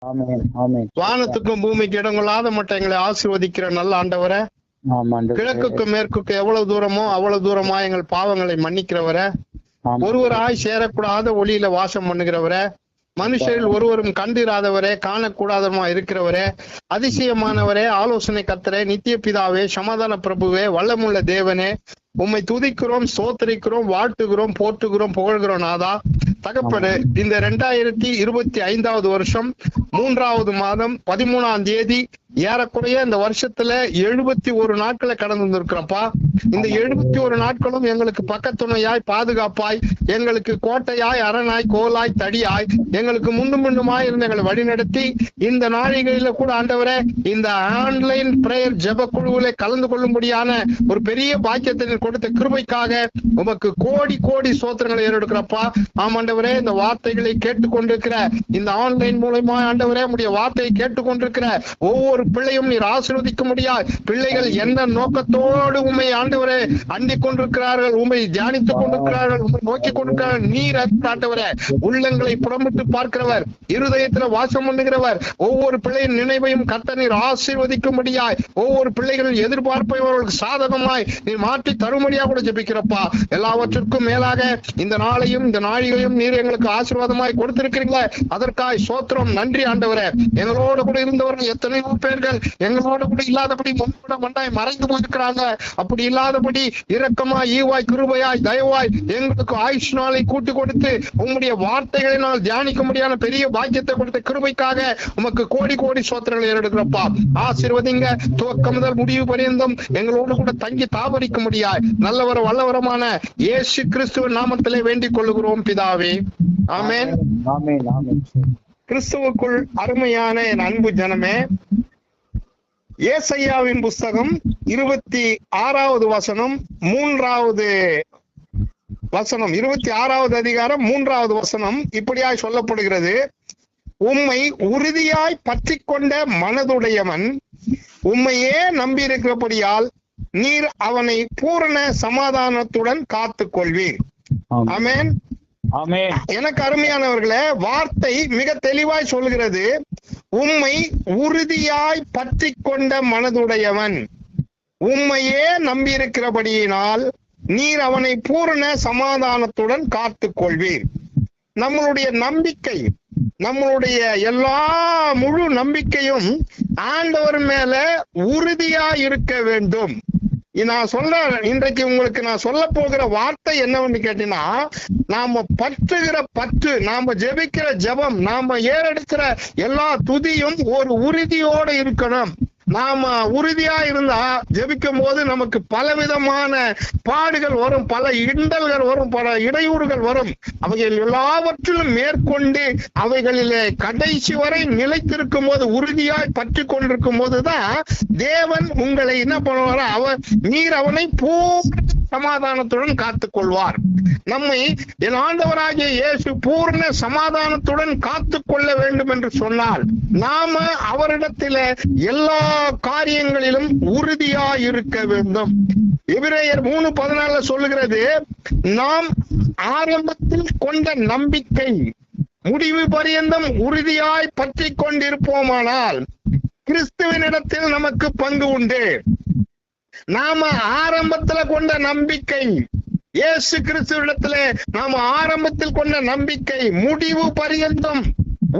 ஆமென் ஆமென். வானத்துக்கும் பூமிக்கு இடங்கொள்ளாத மட்டும் எங்களை ஆசீர்வதிக்கிற நல்ல ஆண்டவரே, ஆமாண்டவரே. கிழக்குக்கும் மேற்குக்கும் எவ்வளவு தூரமோ அவ்வளவு தூரமா எங்கள் பாவங்களை மன்னிக்கிறவரே, ஆமாம். ஒருவராய் சேரக்கூடாத ஒளியில வாசம் பண்ணுகிறவரே, மனுஷரில் ஒருவரும் கண்டிராதவரே, காணக்கூடாதமா இருக்கிறவரே, அதிசயமானவரே, ஆலோசனை கர்த்தரே, நித்திய பிதாவே, சமாதான பிரபுவே, வல்லமுள்ள தேவனே, உம்மை துதிக்கிறோம், ஸ்தோத்திரிக்கிறோம், வாழ்த்துகிறோம், போற்றுகிறோம், புகழ்கிறோம் நாதா. தகப்பனே, இந்த 2025 வருஷம் 3வது மாதம் 13ஆம் தேதி, ஏறக்குறைய இந்த வருஷத்துல 71 நாட்களை கடந்து வந்திருக்கிறோம்ப்பா. இந்த 71 நாட்களும் எங்களுக்கு பக்கத்துணையாய், பாதுகாப்பாய், எங்களுக்கு கோட்டையாய், அரணாய், கோலாய், தடியாய், எங்களுக்கு முன்னுமாய் இருந்து எங்களை வழிநடத்தி, இந்த நாளிகளில கூட ஆண்டவரே, இந்த ஆன்லைன் பிரேயர் ஜெப குழுவிலே கலந்து கொள்ளும்படியான ஒரு பெரிய பாக்கியத்தை கொடுத்த கிருபைக்காக உமக்கு கோடி கோடி சோத்திரங்களை ஏறெடுக்கிறப்பா. ஆமாண்டவரே, இந்த வார்த்தைகளை கேட்டுக்கொண்டிருக்கிற, இந்த ஆன்லைன் மூலமா ஆண்டவரே உடைய வார்த்தையை கேட்டுக்கொண்டிருக்கிற ஒவ்வொரு பிள்ளையும் நீர் ஆசீர்வதிக்க முடியாது. பிள்ளைகள் என்ன நோக்கத்தோடு உண்மை ஆண்டவரே அண்டிக் கொண்டிருக்கிறார்கள், உண்மை தியானித்துக் கொண்டிருக்கிறார்கள், உண்மை நோக்கி கொண்டிருக்கிறார்கள். நீர் ஆண்டவரே உள்ளங்களை புறமிட்டு பார்க்கிறவர், இருதயத்துல வாசம் பண்ணுகிறவர். ஒவ்வொரு பிள்ளையின் நினைவையும் கர்த்தர் நீர் ஆசீர்வதிக்கும்படியாய், ஒவ்வொரு பிள்ளைகளின் எதிர்பார்ப்பை அவர்களுக்கு சாதகமாய் நீர் மாற்றி தரும்படியா கூட ஜெபிக்கிறப்பா. எல்லாவற்றிற்கும் மேலாக இந்த நாளையும் இந்த நாளிகளையும் நீர் எங்களுக்கு ஆசீர்வாதமாய் கொடுத்திருக்கிறீங்களே, அதற்காய் சோத்திரம், நன்றி ஆண்டவரே. எங்களோட கூட இருந்தவர்கள் எத்தனையோ பேர்கள் எங்களோட கூட இல்லாதபடி முன்பட மண்டாய் மறைந்து போயிருக்கிறாங்க. அப்படி இல்லாதபடி இரக்கமாய், ஈவாய், கிருபையாய், தயவாய் எங்களுக்கு ஆயுஷ் நாளை கூட்டி கொடுத்து உம்முடைய வார்த்தைகளை நான் தியானிக்க முடியாத பெரிய பாக்கியத்தை கொடுத்த கிருபைக்காக உமக்கு கோடி கோடி சோத்திரங்களை ஏறெடுக்கிறப்பா. ஆசீர்வதிங்க, துவக்கம் முதல் முடிவு பரியந்தம் எங்களோடு கூட தங்கி தாபரிக்க முடியாய் நல்லவர வல்லவரமான இயேசு கிறிஸ்துவின் நாமத்திலே வேண்டிக் கொள்ளுகிறோம் பிதாவே, ஆமென். ஆமென் ஆமென். கிறிஸ்துவுக்குள் அருமையான என் அன்பு ஜனமே, ஏசாயாவின் புஸ்தகம் 26வது வசனம் 3வது வசனம், 26வது அதிகாரம் 3வது வசனம் இப்படியாய் சொல்லப்படுகிறது. உம்மை உறுதியாய் பற்றி கொண்ட மனதுடையவன் உம்மையே நம்பியிருக்கிறபடியால் நீர் அவனை பூரண சமாதானத்துடன் காத்துக் கொள்வீர். ஆமென் ஆமென். எனக்கு அருமையானவர்களே, வார்த்தை மிக தெளிவாய் சொல்கிறது. உம்மை உறுதியாய் பற்றி கொண்ட மனதுடையவன் உம்மையே நம்பியிருக்கிறபடியினால் நீர் அவனை பூரண சமாதானத்துடன் காத்துக் கொள்வீர். நம்மளுடைய நம்பிக்கை, நம்மளுடைய எல்லா முழு நம்பிக்கையும் ஆண்டவர் மேல உறுதியா இருக்க வேண்டும். நான் சொல்றேன், இன்றைக்கு உங்களுக்கு நான் சொல்ல போகிற வார்த்தை என்னவென்னு கேட்டீங்கன்னா, நாம பற்றுகிற பற்று, நாம ஜெபிக்கிற ஜெபம், நாம ஏறெடுக்கிற எல்லா துதியும் ஒரு உறுதியோடு இருக்கணும். நாம உறுதியா இருந்தா ஜெபிக்கும் போது நமக்கு பலவிதமான பாடுகள் வரும், பல இடர்கள் வரும், பல இடையூறுகள் வரும். அவைகள் எல்லாவற்றிலும் மேற்கொண்டு அவைகளிலே கடைசி வரை நிலைத்திருக்கும் போது, உறுதியாய் பற்றி கொண்டிருக்கும் போதுதான் தேவன் உங்களை என்ன பண்ணுவார், நீர் அவனை பூர்ண சமாதானத்துடன் காத்துக் கொள்வார். நம்மை என் ஆண்டவராகிய இயேசு பூர்ண சமாதானத்துடன் காத்துக் கொள்ள வேண்டும் என்று சொன்னால், நாம அவரிடத்தில எல்லா காரியங்களிலும் உறுதியா இருக்க வேண்டும். எபிரேயர் 3:14 சொல்லுகிறது, நாம் ஆரம்பத்தில் கொண்ட நம்பிக்கை முடிவு பரியந்தம் உறுதியாய் பற்றி கொண்டிருப்போமானால் கிறிஸ்துவனிடத்தில் நமக்கு பங்கு உண்டு. நாம ஆரம்பத்துல கொண்ட நம்பிக்கை, இயேசு கிறிஸ்துவிடத்துல நாம ஆரம்பத்தில் கொண்ட நம்பிக்கை முடிவு பரியந்தம்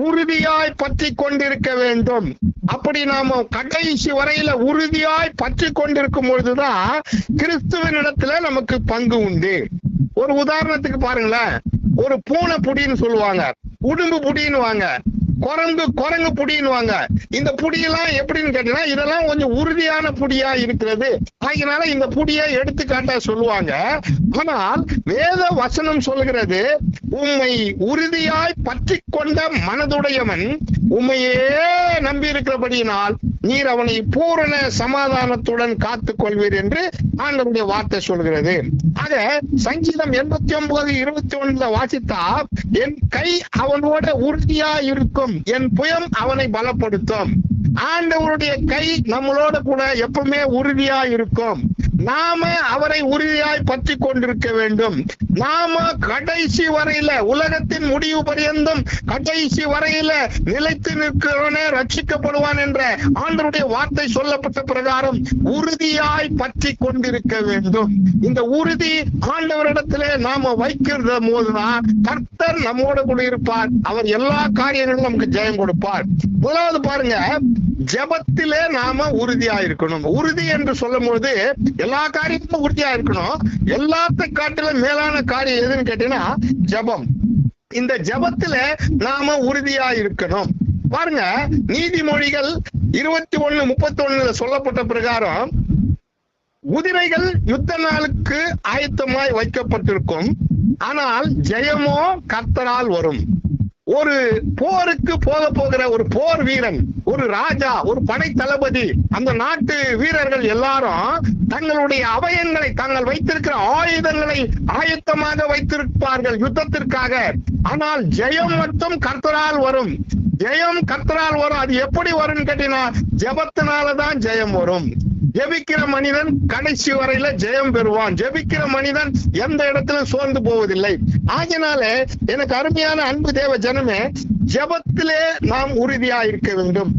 உறுதியாய் பற்றி கொண்டிருக்க வேண்டும். அப்படி நாம கடைசி வரையில உறுதியாய் பற்றி கொண்டிருக்கும் பொழுதுதான் கிறிஸ்துவனிடத்துல நமக்கு பங்கு உண்டு. ஒரு உதாரணத்துக்கு பாருங்களேன், ஒரு பூனை புடின்னு சொல்லுவாங்க, உடும்பு புடின்னு வாங்க, குரங்கு புடின்னு வாங்க. இந்த புடியெல்லாம் எப்படின்னு கேட்டீங்கன்னா, இதெல்லாம் கொஞ்சம் உறுதியான புடியா இருக்கிறது, அதனால இந்த புடியை எடுத்துக்காட்டா சொல்லுவாங்க. ஆனால் வேத வசனம் சொல்கிறது, உம்மை உறுதியாய் பற்றி கொண்ட மனதுடையவன் உம்மையே நம்பி இருக்கிறபடியினால் நீர் அவனை பூரண சமாதானத்துடன் காத்துக் கொள்வீர் என்று ஆண்டவருடைய வார்த்தை சொல்கிறது. ஆக சங்கீதம் 89:21 வாசித்தா, என் கை அவனோட உறுதியா இருக்கும், என் புயம் அவனை பலப்படுத்தும். ஆண்டவருடைய கை நம்மளோட கூட எப்பவுமே உறுதியா இருக்கும். நாம அவரை உறுதியாய் பற்றி கொண்டிருக்க வேண்டும். நாம கடைசி வரையில, உலகத்தின் முடிவு பரியந்தம் கடைசி வரையில நிலைத்து நிற்கிறவனே ரட்சிக்கப்படுவான் என்ற ஆண்டவருடைய வார்த்தை சொல்லப்பட்ட பிரகாரம் உறுதியாய் பற்றி கொண்டிருக்க வேண்டும். இந்த உறுதி ஆண்டவரிடத்திலே நாம வைக்கிற போதுதான் கர்த்தர் நம்மோட கூட இருப்பார். அவர் எல்லா காரியங்களும் நமக்கு ஜெயம் கொடுப்பார். முதலாவது பாருங்க, ஜெபத்திலே நாம உறுதியா இருக்கணும். உறுதி என்று சொல்லும் போது எல்லா காரியமும் உறுதியா இருக்கணும். எல்லாத்த காட்டிலும் மேலான காரியம் எதுன்னு கேட்டீங்கன்னா ஜெபம். இந்த ஜெபத்துல நாம உறுதியா இருக்கணும். பாருங்க, நீதிமொழிகள் 21:31 சொல்லப்பட்ட பிரகாரம் குதிரைகள் யுத்த நாளுக்கு ஆயத்தமாய் வைக்கப்பட்டிருக்கும், ஆனால் ஜெயமோ கர்த்தரால் வரும். ஒரு போருக்கு போகிற ஒரு போர் வீரன், ஒரு ராஜா, ஒரு படை தளபதி, அந்த நாட்டு வீரர்கள் எல்லாரும் தங்களுடைய அவயங்களை, தாங்கள் வைத்திருக்கிற ஆயுதங்களை ஆயத்தமாக வைத்திருப்பார்கள் யுத்தத்திற்காக. ஆனால் ஜெயம் மட்டும் கர்த்தரால் வரும். ஜெயம் கர்த்தரால் வரும். அது எப்படி வரும்னு கேட்டீங்கன்னா ஜெபத்தினாலதான் ஜெயம் வரும். ஜெபிக்கிற மனிதன் கடைசி வரையில ஜெயம் பெறுவான். ஜெபிக்கிற மனிதன் எந்த இடத்திலும் சோர்ந்து போவதில்லை. ஆகினால எனக்கு அருமையான அன்பு தேவ ஜனமே, ஜெபத்திலே நாம் உறுதியா இருக்க வேண்டும்.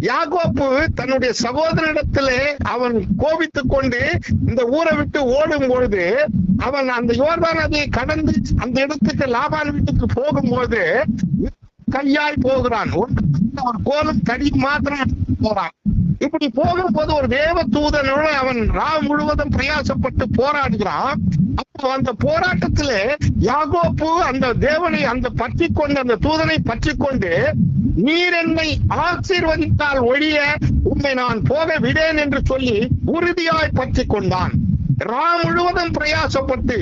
யாக்கோப்பு தன்னுடைய சகோதரனிடத்திலே அவன் கோபித்துக் கொண்டு இந்த ஊரை விட்டு ஓடும் பொழுது, அவன் அந்த யோர்தான் நதியை கடந்து அந்த இடத்துக்கு லாபான் வீட்டுக்கு போகும்போது கையாய் போகிறான். ஒரு கோலும் தடி மாத்திரம் போறான். இப்படி போகும்போது ஒரு தேவ தூதனோட அவன் ராவ் முழுவதும் பிரயாசப்பட்டு போராடுகிறான். அப்போ அந்த போராட்டத்திலே யாக்கோப்பு அந்த தேவனை, அந்த பற்றி கொண்டு, அந்த தூதனை பற்றி கொண்டு, நீர் என்னை ஆசீர்வதித்தால் ஒழிய உண்மை நான் போக விடேன் என்று சொல்லி உறுதியாய் பற்றி கொண்டான். ராம் முழுவதும் பிரயாசப்பட்டு,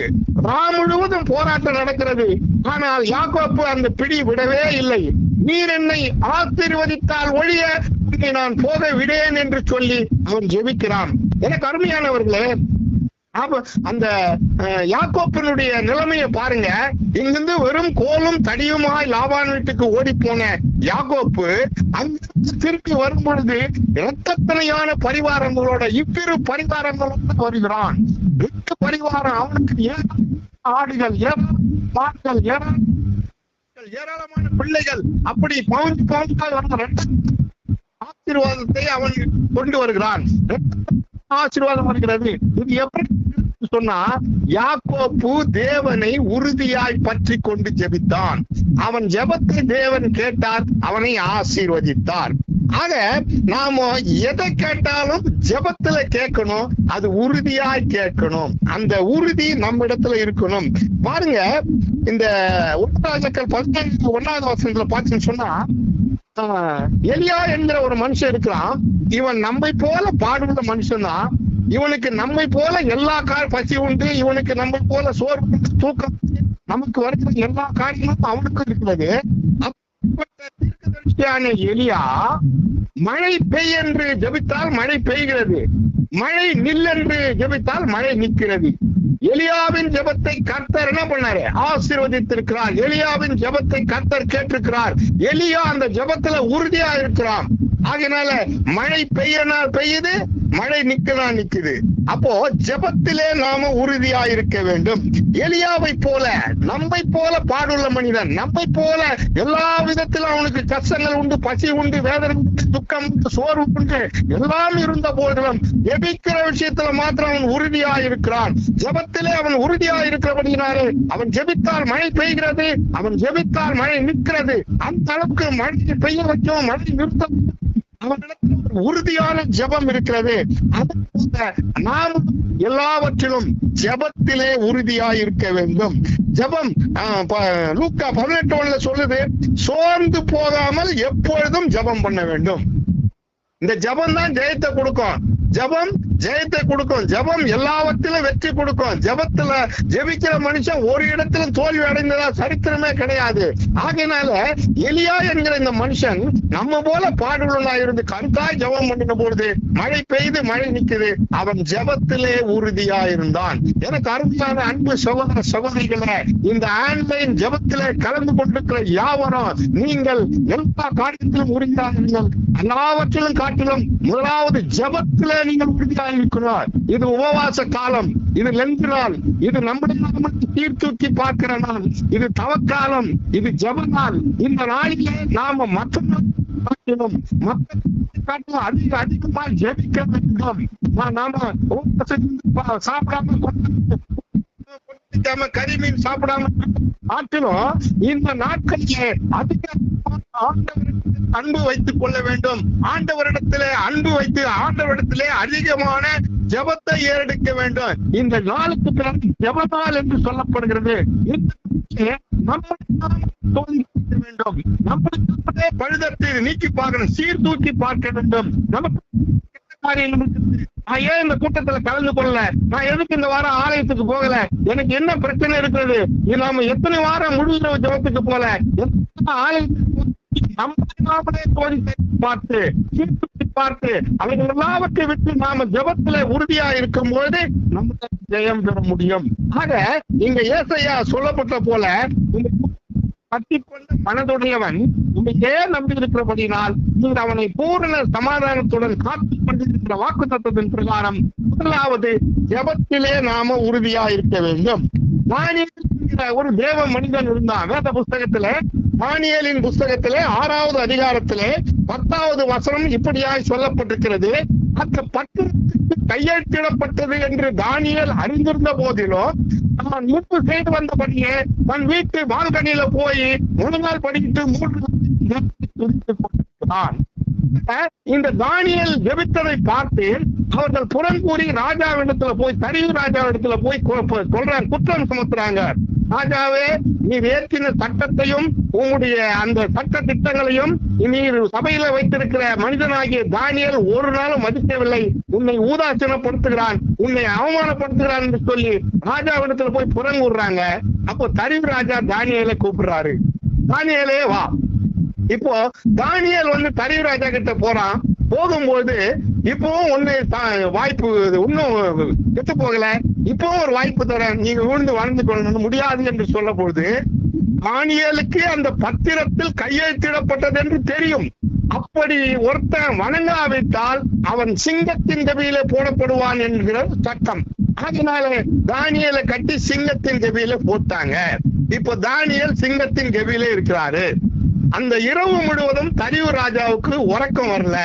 ராம் முழுவதும் போராட்டம் நடக்கிறது. ஆனால் யாக்கோப்பு அந்த பிடி விடவே இல்லை. நீர் என்னை ஆசீர்வதித்தால் ஒழிய நான் போக விடேன் என்று சொல்லி அவன் ஜெபிக்கிறான். எனக்கு அருமையானவர்களே, அந்த யாக்கோப்பினுடைய நிலைமையை பாருங்க. இங்கிருந்து வெறும் கோலும் தடியுமாய் லாபான் வீட்டுக்கு ஓடி போன யாக்கோப்பு அங்கிருந்து திருப்பி வரும் பொழுது இரத்தத்தனையான பரிவாரங்களோட, இவ்விரு பரிவாரங்களோட வருகிறான். 8 பரிவாரம். அவனுக்கு ஆடுகள், மாடுகள், ஏராளமான பிள்ளைகள், அப்படி பவுஞ்சு பவுஞ்சால் வந்த ஆசீர்வாதத்தை அவன் கொண்டு வருகிறான். ஆசீர்வாதம் வருகிறது. இது எப்படி சொன்னா, யாக்கோப்பு தேவனை உறுதியாய் பற்றி கொண்டு ஜெபித்தான். அவன் ஜெபத்தை தேவன் கேட்டார், அவனை ஆசீர்வதித்தார். ஆக நாம எதை கேட்டாலும் ஜெபத்துல கேட்கணும், அது உறுதியாய் கேட்கணும். அந்த உறுதி நம்ம இடத்துல இருக்கணும். பாருங்க, இந்த 1 வசனத்துல பாத்தீங்கன்னு சொன்னா, எலியா என்கிற ஒரு மனுஷன் இருக்கிறான். இவன் நம்மை போல பாடுள்ள மனுஷன் தான். இவனுக்கு நம்மை போல எல்லா பசி உண்டு. இவனுக்கு நம்மை போல சோறு, தூக்கம், நமக்கு வருகிற எல்லா காரியங்களும் அவனுக்கு இருக்கிறது. தீர்க்கதரிசியான எலியா மழை பெய் என்று ஜெபித்தால் மழை பெய்கிறது, மழை நில் என்று ஜெபித்தால் மழை நிற்கிறது. எலியாவின் ஜெபத்தை கர்த்தர் என்ன பண்ணாரு? ஆசீர்வதித்திருக்கிறார். எலியாவின் ஜெபத்தை கர்த்தர் கேட்டிருக்கிறார். எலியா அந்த ஜெபத்துல உறுதியா இருக்கிறான். ஆகையினால மழை பெய்யனால் பெய்யுது, மழை நிக்கலாம் நிக்குது. அப்போ ஜெபத்திலே நாம உறுதியா இருக்க வேண்டும். எலியாவை போல, நம்மை போல பாடுள்ள மனிதன், நம்மை போல எல்லா விதத்திலும் அவனுக்கு கஷ்டங்கள் உண்டு, பசி உண்டு, வேதனை உண்டு, துக்கம் உண்டு, சோர்வு உண்டு, எல்லாம் இருந்த போதிலும் ஜெபிக்கிற விஷயத்துல மாத்திரம் அவன் உறுதியா இருக்கிறான். ஜெபத்திலே அவன் உறுதியா இருக்கிறபடினாலே அவன் ஜெபித்தால் மழை பெய்கிறது, அவன் ஜெபித்தால் மழை நிற்கிறது. அந்த அளவுக்கு மழை பெய்ய வைக்கும், மழை நிறுத்த அவனிடத்தில் உறுதியான ஜெபம் இருக்கிறது. நாம் எல்லாவற்றிலும் ஜெபத்திலே உறுதியாய் இருக்க வேண்டும். ஜெபம் லூக்கா 18:1 சொல்லுது, சோர்ந்து போகாமல் எப்பொழுதும் ஜெபம் பண்ண வேண்டும். இந்த ஜெபம் தான் ஜெயத்தை கொடுக்கும். ஜெபம் ஜெயத்தை கொடுக்கும். ஜெபம் எல்லாவற்றிலும் வெற்றி கொடுக்கும். ஜெபத்துல ஜெபிக்கிற மனுஷன் ஒரு இடத்திலும் தோல்வி அடைந்ததா சரித்திரமே கிடையாது. ஆகையினால எலியா என்கிற இந்த மனுஷன் நம்ம போல பாடுள்ளா இருந்து கருத்தாய் ஜெபம் பண்ணின பொழுது மழை பெய்து மழை நிக்குது. அவன் ஜெபத்திலே உறுதியா இருந்தான். எனக்கு அருமையான அன்பு சகோதர சகோதரிகளே, இந்த ஆன்லைன் ஜெபத்திலே கலந்து கொண்டிருக்கிற யாவரும் நீங்கள் எல்லா காரியத்திலும் உறுதியாக இருங்கள். எல்லாவற்றிலும் காட்டிலும் முதலாவது ஜெபத்திலே நீங்கள் உறுதியா ஆரம்பிக்கிறோம். இது உபவாச காலம், இது லென்த் நாள், இது நம்மளை சீர்தூக்கி பார்க்கிற நாள், இது தவக்காலம், இது ஜெப நாள். இந்த நாளிலே நாம மற்ற அதிகமா ஜெபிக்க வேண்டும். நாம சாப்பிடாம கரிமீன் சாப்பிடாம ஆற்றிலும் இந்த நாட்களிலே அதிக அன்பு வைத்துக் கொள்ள வேண்டும். ஆண்டவரிடத்திலே அன்பு வைத்து ஆண்டவரிடத்திலே அதிகமான ஜெபத்தை ஏறெடுக்க வேண்டும். இந்த நாளுக்கு பிறகு ஜெப நாள் என்று சொல்லப்படுகிறது. வேண்டும், நம்மளுக்கு பழுதத்தை நீக்கி பார்க்கணும், சீர்தூக்கி பார்க்க வேண்டும். நமக்கு நான் ஏன் இந்த கூட்டத்துல கலந்து கொள்ளல, நான் எதுக்கு இந்த வாரம் ஆலயத்துக்கு போகல, எனக்கு என்ன பிரச்சனை இருக்கிறது, நாம எத்தனை வாரம் முழுகிற ஜபத்துக்கு போல, ஆலயத்துக்கு நாமளே சோதித்து பார்த்து சீர்தூக்கி பார்த்து அவர்கள் எல்லாவற்றை விட்டு நாம ஜபத்துல உறுதியா இருக்கும் போது நம்ம ஜெயம் பெற முடியும். ஆக இங்க ஏசாயா சொல்லப்பட்ட போல பற்றிக்கொண்ட மனதுடையவன் உண்மையே நம்பி இருக்கிறபடினால் நீங்கள் அவனை பூரண சமாதானத்துடன் காத்துக் கொண்டிருக்கிற வாக்கு தத்துவத்தின் பிரகாரம் முதலாவது ஜெபத்திலே நாம உறுதியா இருக்க வேண்டும். தானியேல் ஒரு தேவ மனிதன் இருந்தான். வேத புஸ்தகத்திலே தானியேலின் புஸ்தகத்திலே 6வது அதிகாரத்திலே 10வது வசனம் இப்படியாய் சொல்லப்பட்டிருக்கிறது. அந்த பத்திரத்துக்கு கையெழுத்திடப்பட்டது என்று தானியேல் அறிந்திருந்த போதிலும் நான் முன்பு செய்து வந்தபடியே தன் வீட்டு பால்கனியில போய் முழங்கால் படிக்கிட்டு 3 கொண்டிருக்கிறான். இந்த தானியேல் ஜெபித்ததை பார்த்து அவர்கள் புறங்கூறி ராஜாவிடத்துல போய் தரியு ராஜாவிடத்துல போய் சொல்றாங்க, குற்றம் சுமத்துறாங்க. ராஜாவே, நீர் ஏற்றின சட்டத்தையும் உங்களுடைய அந்த சட்ட திட்டங்களையும் நீர் சபையில வைத்திருக்கிற மனிதனாகிய தானியேல் ஒரு நாளும் மதிக்கவில்லை, உன்னை ஊதாசீனப்படுத்துகிறான், உன்னை அவமானப்படுத்துகிறான் என்று சொல்லி ராஜாவிடத்துல போய் புறங்கூடுறாங்க. அப்போ தரியு ராஜா தானியேலை கூப்பிடுறாரு, தானியேலே வா. இப்போ தானியேல் தரியு ராஜா கிட்ட போறான். போகும்போது இப்பவும் ஒண்ணு வாய்ப்பு இன்னும் கெட்டு போகல, இப்பவும் ஒரு வாய்ப்பு தரேன், நீங்க விழுந்து வாழ்ந்து கொள்ளணும் முடியாது என்று சொல்ல போது தானியேலுக்கு அந்த பத்திரத்தில் கையெழுத்திடப்பட்டது என்று தெரியும். அப்படி ஒருத்தன் வணங்காவிட்டால் அவன் சிங்கத்தின் கபியிலே போடப்படுவான் என்கிற சட்டம். அதனால தானியேலை கட்டி சிங்கத்தின் கபியில போட்டாங்க. இப்போ தானியேல் சிங்கத்தின் கபியிலே இருக்கிறாரு. அந்த இரவு முழுவதும் தரியு ராஜாவுக்கு உறக்கம் வரல.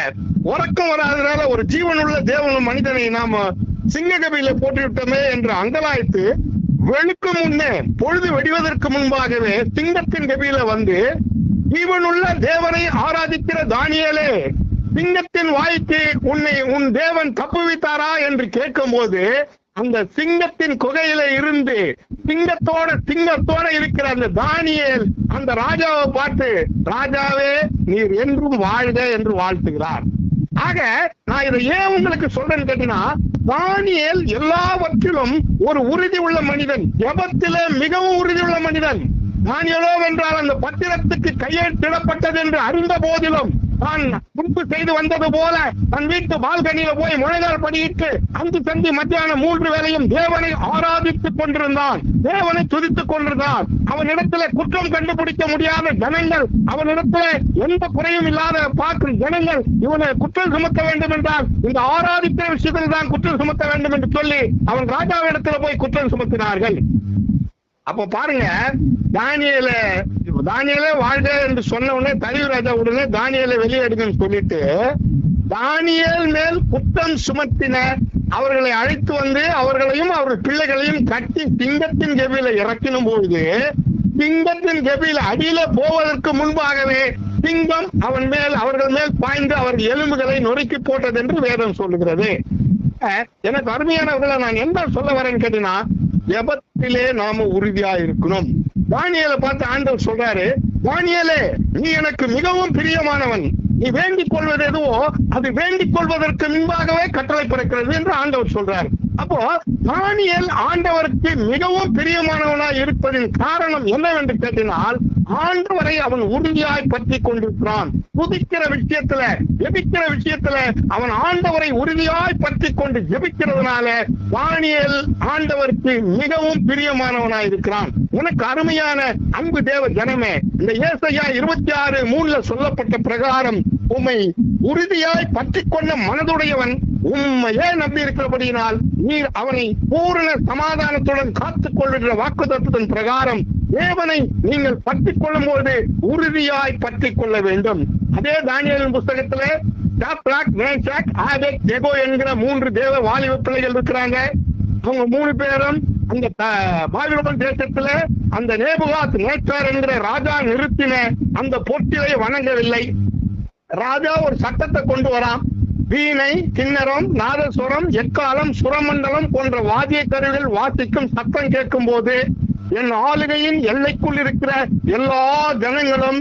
உறக்கம் வராதனால ஒரு ஜீவனுள்ள தேவன மனிதனை நாம சிங்க கபியில போட்டுவிட்டோமே என்று அங்கலாய்த்து வெளுக்கு முன்னே பொழுது வெடிவதற்கு முன்பாகவே சிங்கத்தின் கபியில ஜீவனுள்ள தேவனை ஆராதிக்கிற தானியேலே, சிங்கத்தின் வாய்க்கு உன் தேவன் தப்புவித்தாரா என்று கேட்கும் போது அந்த சிங்கத்தின் குகையில இருந்து சிங்கத்தோட இருக்கிற அந்த தானியேல் அந்த ராஜாவை பார்த்து, ராஜாவே நீர் என்றும் வாழ்க என்று வாழ்த்துகிறார். ஆக நான் இதை ஏன் உங்களுக்கு சொல்றேன்னு கேட்டீங்கன்னா, தானியேல் எல்லாவற்றிலும் ஒரு உறுதி உள்ள மனிதன், ஜெபத்திலே மிகவும் உறுதி உள்ள மனிதன். தானியேலோ என்றால் அந்த பத்திரத்துக்கு கையெழுத்திடப்பட்டது என்று அறிந்த போதிலும் தான் முன்பு செய்து வந்தது போல தன் வீட்டு பால்கனியில போய் முழங்கால் படியிட்டு அங்கு சென்று மத்தியானம் 3 வேளையும் தேவனை ஆராதித்துக் கொண்டிருந்தான், தேவனை துதித்துக் கொண்டிருந்தான். அவனிடத்துல குற்றம் கண்டுபிடிக்க முடியாத ஜனங்கள், அவனிடத்துல எந்த குறையும் இல்லாத பார்க்கும் ஜனங்கள் இவனை குற்றம் சுமத்த வேண்டும் என்றால் இந்த ஆராதிக்கிற விஷயத்தில் தான் குற்றம் சுமத்த வேண்டும் என்று சொல்லி அவன் ராஜாவிடத்துல போய் குற்றம் சுமத்தினார்கள். அப்ப பாருங்க, தானியேலே வாழ்க என்று சொன்ன உடனே தரியு ராஜா உடனே தானியேலை வெளியேடுங்கன்னு சொல்லிட்டு தானியேல் மேல் குற்றம் சுமத்தின அவர்களை அழைத்து அவர்களையும் அவர்கள் பிள்ளைகளையும் கட்டி சிங்கத்தின் கெபியில இறக்கினும் பொழுது சிங்கத்தின் கெபியில அடியில போவதற்கு முன்பாகவே சிங்கம் அவர்கள் மேல் பாய்ந்து அவர்கள் எலும்புகளை நொறுக்கி போட்டது என்று வேதம் சொல்லுகிறது. எனக்கு அருமையானவர்களை நான் என்ன சொல்ல வரேன்னு கேட்டீங்கன்னா, ஜெபத்திலே நாம உறுதியா இருக்கணும். தானியேலை பார்த்து ஆண்டவர் சொல்றாரு, தானியேலே நீ எனக்கு மிகவும் பிரியமானவன், நீ வேண்டிக் கொள்வது எதுவோ அது வேண்டிக் கொள்வதற்கு முன்பாகவே கட்டளை பிறக்கிறது என்று ஆண்டவர் சொல்றாரு. அப்போ தானியேல் ஆண்டவருக்கு மிகவும் பிரியமானவனாய் இருப்பதின் காரணம் என்னவென்று கேட்டினால், ஆண்டவரை அவன் உறுதியாய் பற்றி கொண்டிருக்கிறான். துதிக்கிற விஷயத்துல ஜெபிக்கிற விஷயத்துல அவன் ஆண்டவரை உறுதியாய் பற்றி கொண்டு ஜெபிக்கிறதுனால தானியேல் ஆண்டவருக்கு மிகவும் பிரியமானவனாய் இருக்கிறான். உனக்கு அருமையான அன்பு தேவ ஜனமே, இந்த ஏசாயா 26:3 சொல்லப்பட்ட பிரகாரம் உம்மை உறுதியாய் பற்றி கொண்ட மனதுடையவன் உண்மையே நம்பி இருக்கிறபடியினால் நீர் அவனை பூரண சமாதானத்துடன் காத்துக் கொள்கிற வாக்குத்தத்தத்தின் பிரகாரம் தேவனை நீங்கள் பற்றிக் கொள்ளும் போது உறுதியாய் பற்றிக் கொள்ள வேண்டும். அதே தானியேலின் புஸ்தகத்திலே சாத்ராக், மேஷாக், ஆபேத்நேகோ என்கிற 3 தேவ வாலிப பிள்ளைகள் இருக்கிறாங்க. அவங்க 3 பேரும் அந்த பாபிலோன் தேசத்துல அந்த நேபுகாத் நேச்சார் என்கிற ராஜா நிறுத்தின அந்த பொட்டிலை வணங்கவில்லை. ராஜா ஒரு சட்டத்தை கொண்டு வரான். வீணை, கிண்ணறம், நாதசுரம், எக்காலம், சுரமண்டலம் போன்ற வாத்திய கருவிகள் வாசிக்கும் சத்தம் கேட்கும் போது என் ஆளுகையின் எல்லைக்குள் இருக்கிற எல்லா ஜனங்களும்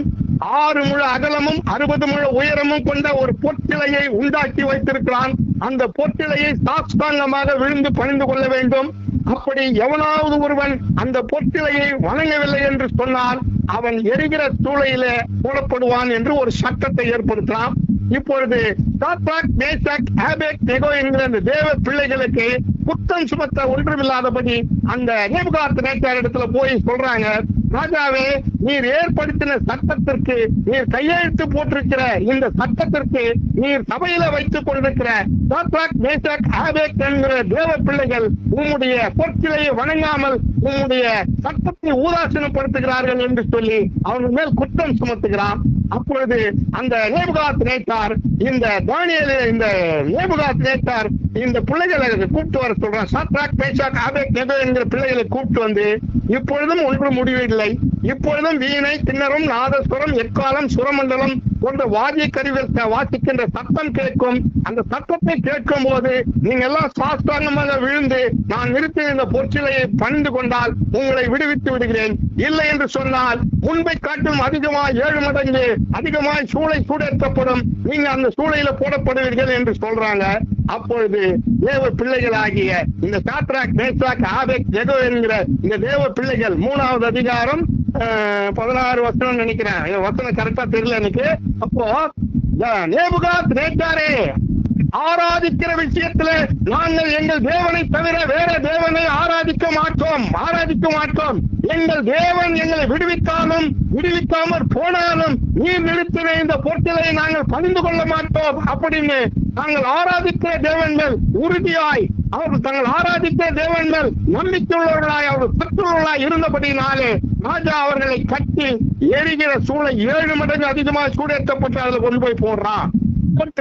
6 முழ அகலமும் 60 முழ உயரமும் கொண்ட ஒரு பொட்டிலையை உண்டாக்கி வைத்திருக்கிறான். அந்த பொட்டிலையை சாஷ்டாங்கமாக விழுந்து பணிந்து கொள்ள வேண்டும். அப்படி எவனாவது ஒருவன் அந்த பொட்டிலையை வணங்கவில்லை என்று சொன்னால் அவன் எரிகிற சூளையிலே போடப்படுவான் என்று ஒரு சட்டத்தை ஏற்படுத்தலாம். இப்பொழுது சாத்ராக், மேஷாக், ஆபேத்நேகோ என்கிற அந்த தேவ பிள்ளைகளுக்கு குற்றம் சுமத்த ஒன்றுமில்லாதபடி அந்த நேபுகாத்நேச்சார் இடத்துல போய் சொல்றாங்க, ராஜாவே, நீர் ஏற்படுத்தின சட்டத்திற்கு, நீர் கையெழுத்து போட்டிருக்கிற இந்த சட்டத்திற்கு நீர் சபையில வைத்துக் கொண்டிருக்கிற சாத்ராக், மேஷாக், ஆபேத் என்கிற தேவ பிள்ளைகள் உம்முடைய பொற்சிலையை வணங்காமல் உம்முடைய சட்டத்தை ஊதாசீனப்படுத்துகிறார்கள் என்று சொல்லி அவர்கள் மேல் குற்றம் சுமத்துகிறான். அப்பொழுது அந்த நேபுகாத்நேச்சார் இந்த தானியேல் இந்த நேபுகாத்நேச்சார் இந்த பிள்ளைகளை கூப்பிட்டு வர சொல்றான். சாத்ராக், மேஷாக், ஆபேத்நேகோ என்கிற பிள்ளைகளை கூப்பிட்டு வந்து, இப்பொழுதும் ஒன்று முடிவில்லை, இப்பொழுதும் வீணை, கிண்ணறம், நாதசுரம், எக்காலம், சுரமண்டலம் போன்ற வாத்திய கருவிகள் வாசிக்கின்ற சத்தம் கேட்கும். அந்த சத்தத்தை கேட்கும் போது நீங்க எல்லாம் சாஷ்டாங்கமாக விழுந்து நான் நிறுத்திய இந்த பொற்சிலையை பணிந்து கொண்டால் உங்களை விடுவித்து விடுகிறேன். இல்லை என்று சொன்னால் முன்பை காட்டும் அதிகமாய் 7 மடங்கு அதிகமாய் சூளை சூடேற்றப்படும், நீங்க அந்த சூளையில போடப்படுவீர்கள் என்று சொல்றாங்க. அப்பொழுது தேவ பிள்ளைகளாகிய இந்த சாத்ராக், மேஷாக், ஆபேத்நேகோ என்கிற இந்த தேவ பிள்ளைகள் 3வது அதிகாரம் 16 வசனம் நினைக்கிறேன், வசனம் கரெக்டா தெரியல எனக்கு. அப்போ நேபுகாத்நேச்சாரே, ஆராதிக்கிற விஷயத்துல நாங்கள் எங்கள் தேவனை தவிர வேற தேவனை ஆராதிக்க மாட்டோம். எங்கள் தேவன் எங்களை விடுவிக்காமல் போனாலும் நீர் நிறுத்தின இந்த பொருட்களை நாங்கள் பணிந்து கொள்ள மாட்டோம் அப்படின்னு நாங்கள் ஆராதிக்கிற தேவன் மேல் உறுதியாய், அவர்கள் தங்கள் ஆராதிக்கிற தேவன் மேல் நம்பிக்கையுள்ளவர்களாய், அவர்கள் பற்றுள்ளவர்களாய் இருந்தபடினாலே ராஜா அவர்களை கட்டி எரிகிற சூளை 7 மடங்கு அதிகமாக சூடேற்றப்பட்டு அதுல கொண்டு போய் போடுறான்.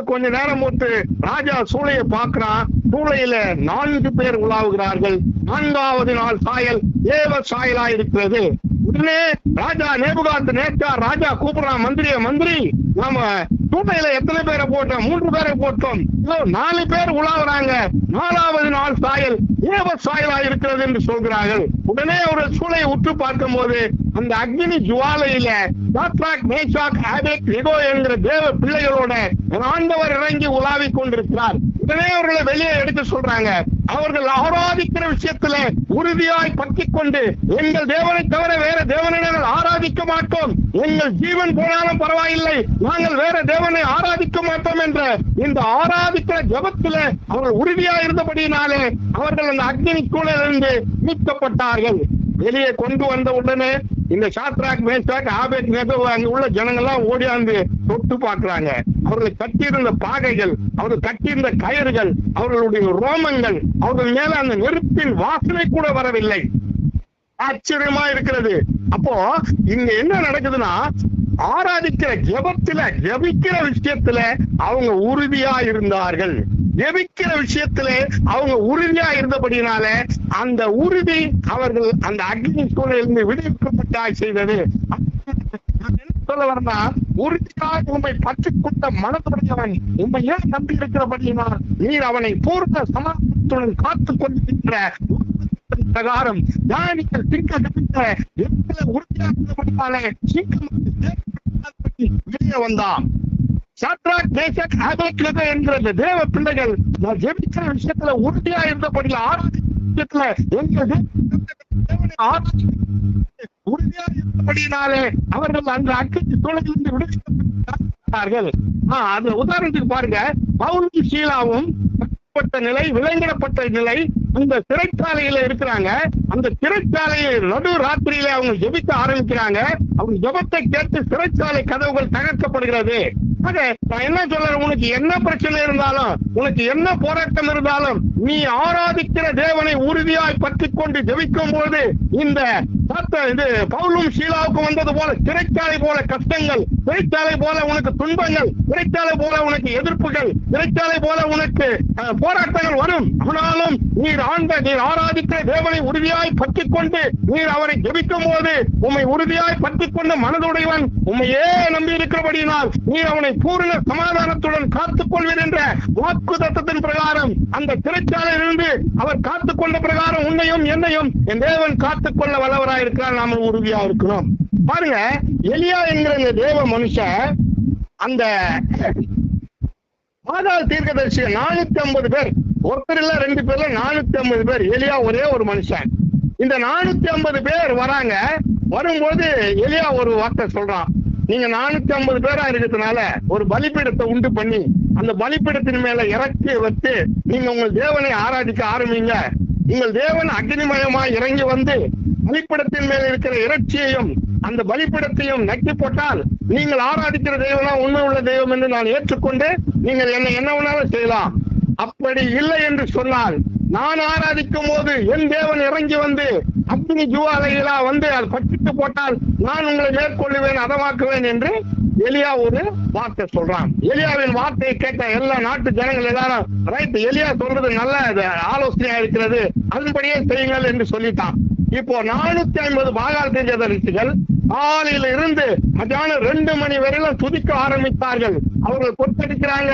கொஞ்ச நேரம் போட்டு ராஜா சூளையை பார்க்கிறான். சூளையில 4 பேர் உலாவுகிறார்கள். 4வது நாள் சாயல் தேவ சாயலா இருக்கிறது. உடனே ராஜா நேபுகாத்நேச்சார் ராஜா கூப்பிடுறான், மந்திரி, நாம சூளையில எத்தனை பேரை போட்டோம்? 3 பேரை போட்டோம். 4 பேர் உலாவுறாங்க. 4வது நாள் சாயல் தேவ சாயலா இருக்கிறது என்று சொல்கிறார்கள். உடனே அவர்கள் சூளையை உற்று பார்க்கும் போது அந்த அக்னி ஜுவாலையில சாத்ராக், மேஷாக், ஆபேத்நேகோ என்கிற தேவ பிள்ளைகளோட ஆண்டவர் இறங்கி உலாவிக் கொண்டிருக்கிறார். உடனே அவர்களை வெளியே எடுத்து சொல்றாங்க, அவர்கள் ஆராதிக்கிற விஷயத்துல உறுதியாய் பற்றிக் கொண்டு எங்கள் தேவனை தவிர வேற தேவனை நாங்கள் ஆராதிக்க மாட்டோம், எங்கள் ஜீவன் போனாலும் பரவாயில்லை, நாங்கள் வேற தேவனை ஆராதிக்க மாட்டோம் என்ற இந்த ஆராதிக்கிற ஜபத்துல அவர்கள் உறுதியா இருந்தபடியினாலே அவர்கள் அந்த அக்னிக்குள்ளிருந்து மீட்கப்பட்டார்கள். வெளியே கொண்டு வந்த உடனே இந்த சாத்ராக், மேஷாக், ஆபேத்நேகோ அங்க உள்ள ஜனங்கள்லாம் ஓடியாந்து தொட்டு பார்க்கிறாங்க. அவர்கள் கட்டியிருந்த பாகைகள், அவர்கள் கட்டியிருந்த கயிறுகள், அவர்களுடைய ரோமங்கள், அவர்கள் மேல அந்த நெருப்பின் வாசனை கூட வரவில்லை. ஆச்சரியமா இருக்கிறது. அப்போ இங்க என்ன நடக்குதுன்னா, ஆராதிக்கிற ஜெபிக்கிற விஷயத்துல அவங்க உறுதியா இருந்தார்கள். ஜெபிக்கிற விஷயத்துல அவங்க உறுதியா இருந்தபடினால அந்த உறுதி அவர்கள் அந்த அக்னி சூழலிருந்து விடுவிக்கப்பட்டாய் செய்தது. சொல்ல வரனா, உறுதியாக உண்மை பற்றிக் கொண்ட மனதுடையவன் உண்மை ஏன் நம்பி இருக்கிறபடியினால் நீர் அவனை பூர்ண சமாதானத்துடன் காத்துக் கொண்டிருக்கிற பிரகாரம் தானியேல் உறுதியானபடினாலே வெளியே வந்தான். சாத்ராக், மேஷாக், ஆபேத்நேகோ என்கிற தேவ பிள்ளைகள் ஜெபிக்கிற விஷயத்துல உறுதியா இருந்தபடியில ஆராதிக்கிற விஷயத்துல உறுதியா இருந்தபடியினாலே அவர்கள் அந்த அக்னி சூழலிலிருந்து விடுவிக்கப்பட்டார்கள். அது உதாரணத்துக்கு பாருங்க, பவுலும் சீலாவும் நிலை, விலங்கிடப்பட்ட நிலை, அந்த சிறைச்சாலையில இருக்கிறாங்க. அந்த சிறைச்சாலையை நடு ராத்திரியில அவங்க ஜெபிக்க ஆரம்பிக்கிறாங்க. அவங்க ஜெபத்தை கேட்டு சிறைச்சாலை கதவுகள் தகர்க்கப்படுகிறது. ஆக நான் என்ன சொல்றேன், உனக்கு என்ன பிரச்சனை இருந்தாலும், உனக்கு என்ன போராட்டம் இருந்தாலும், நீ ஆராதிக்கிற தேவனை உறுதியாய் பற்றி கொண்டு ஜெபிக்கும் போது இந்த இது பவுலும் சீலாவுக்கு வந்தது போல சிறைச்சாலை போல கஷ்டங்கள், சிறைச்சாலை போல உனக்கு துன்பங்கள், சிறைச்சாலை போல உனக்கு எதிர்ப்புகள், சிறைச்சாலை போல உனக்கு போராட்டங்கள் வரும். ஆனாலும் நீர் ஆராதிக்கிற தேவனை உறுதியாய் பற்றி கொண்டு நீர் அவரை ஜெபிக்கும் போது உம்மை உறுதியாய் பற்றி கொண்ட மனதுடையவன் உண்மையே நம்பி இருக்கிறபடியினால் நீர் அவனை பூரண சமாதானத்துடன் காத்துக் கொள்வீர் என்ற வாக்கு தத்தத்தின் பிரகாரம் அந்த சிறைச்சாலையிலிருந்து அவர் காத்துக் கொண்ட பிரகாரம் உன்னையும் என்னையும் என் தேவன் காத்துக் கொள்ள வல்லவராய் இருக்கிறார். நாம உறுதியா இருக்கணும். பாருங்க, எலியா என்கிற இந்த தேவ மனுஷன் அந்த பாகால் தீர்க்கதரிசி 450 பேர், ஒருத்தர் இல்ல 2 பேர்ல 450 பேர், எலியா ஒரே ஒரு மனுஷன். இந்த 450 பேர் வராங்க. வரும்போது எலியா ஒரு வார்த்தை சொல்றான், நீங்க 450 பேரா இருக்கிறதுனால ஒரு பலிபீடத்தை உண்டு பண்ணி அந்த பலிபீடத்தின் மேல இறக்கி வச்சு நீங்க உங்கள் தேவனை ஆராதிக்க ஆரம்பிங்க. உங்கள் தேவன் அக்னிமயமா இறங்கி வந்து பலிபீடத்தின் மேல இருக்கிற இறைச்சியையும் அந்த பலிபீடத்தையும் நக்கி போட்டால் நீங்கள் ஆராதிக்கிற தெய்வம் உண்மை உள்ள தெய்வம் என்று நான் ஏற்றுக்கொண்டு நீங்கள் என்ன வேணாலும் செய்யலாம். அப்படி இல்லை என்று சொன்னால் நான் ஆராதிக்கும் போது என் தேவன் இறங்கி வந்து அக்னி ஜுவாலைகளா வந்து அது பற்றிட்டு போட்டால் நான் உங்களை மேற்கொள்ளுவேன், அதமாக்குவேன் என்று எலியா ஒரு வார்த்தை சொல்றான். எலியாவின் வார்த்தையை கேட்ட எல்லா நாட்டு ஜனங்கள் எல்லாரும் ரைட், எலியா சொல்றது நல்ல ஆலோசனையா இருக்கிறது, அதன்படியே செய்யுங்கள் என்று சொல்லிட்டான். இப்போ 450 பாகால் தீர்க்கதரிசிகள் காலையில இருந்து மத்தியானம் 2 மணி வரையிலும் துதிக்க ஆரம்பித்தார்கள். அவர்கள் கொத்தடிக்கிறாங்க.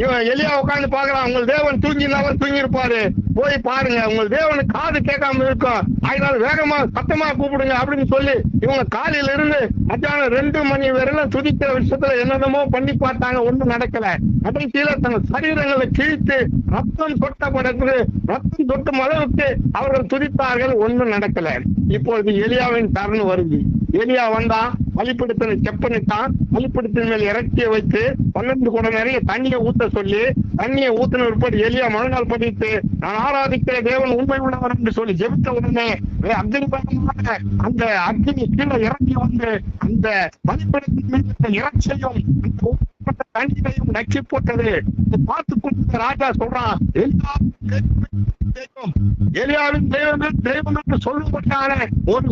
இவன் எலியா உட்கார்ந்து பாக்குறான், உங்கள் தேவன் தூங்கினாலும் தூங்கி இருப்பாரு, போய் பாருங்க, உங்கள் தேவனுக்கு காது கேட்காம இருக்கும், அதனால வேகமா சத்தமா கூப்பிடுங்க அப்படின்னு சொல்லி இவங்க காலையில இருந்து மத்தியானம் 2 மணி வரையிலும் துதிக்கிற விஷயத்துல என்னென்னமோ பண்ணி பார்த்தாங்க, ஒண்ணும் நடக்கல. கடைசியில தங்கள் சரீரங்களை கிழித்து ரத்தம் சொட்டப்படக்குது, ரத்தம் சொட்டும் அளவுக்கு அவர்கள் துதித்தார்கள், ஒண்ணும் நடக்கல. இப்பொழுது எலியாவின் தருணம் வருது. எலியா வந்தான், பலிபீடத்தை செப்பனிட்டான், பலிபீடத்தின் மேல் இறக்கிய வைத்து 12 குடம் நிறைய தண்ணியை ஊத்த சொல்லி தண்ணியை ஊத்தின உட்படி எலியா மறுநாள் படித்து நான் ஆராதிக்கிற தேவன் உண்மை உள்ளவர் என்று சொல்லி ஜெபித்த உடனே அக்னிபயமாக அந்த அக்னி கீழே இறங்கி வந்து அந்த பலிபீடத்தின் மீது இறைச்சியும் தண்ணியையும் நக்கி போட்டது. பார்த்து கொண்டு ராஜா சொல்றான், எலியாவின் தெய்வம் என்று சொல்லும்பட்டான ஒரு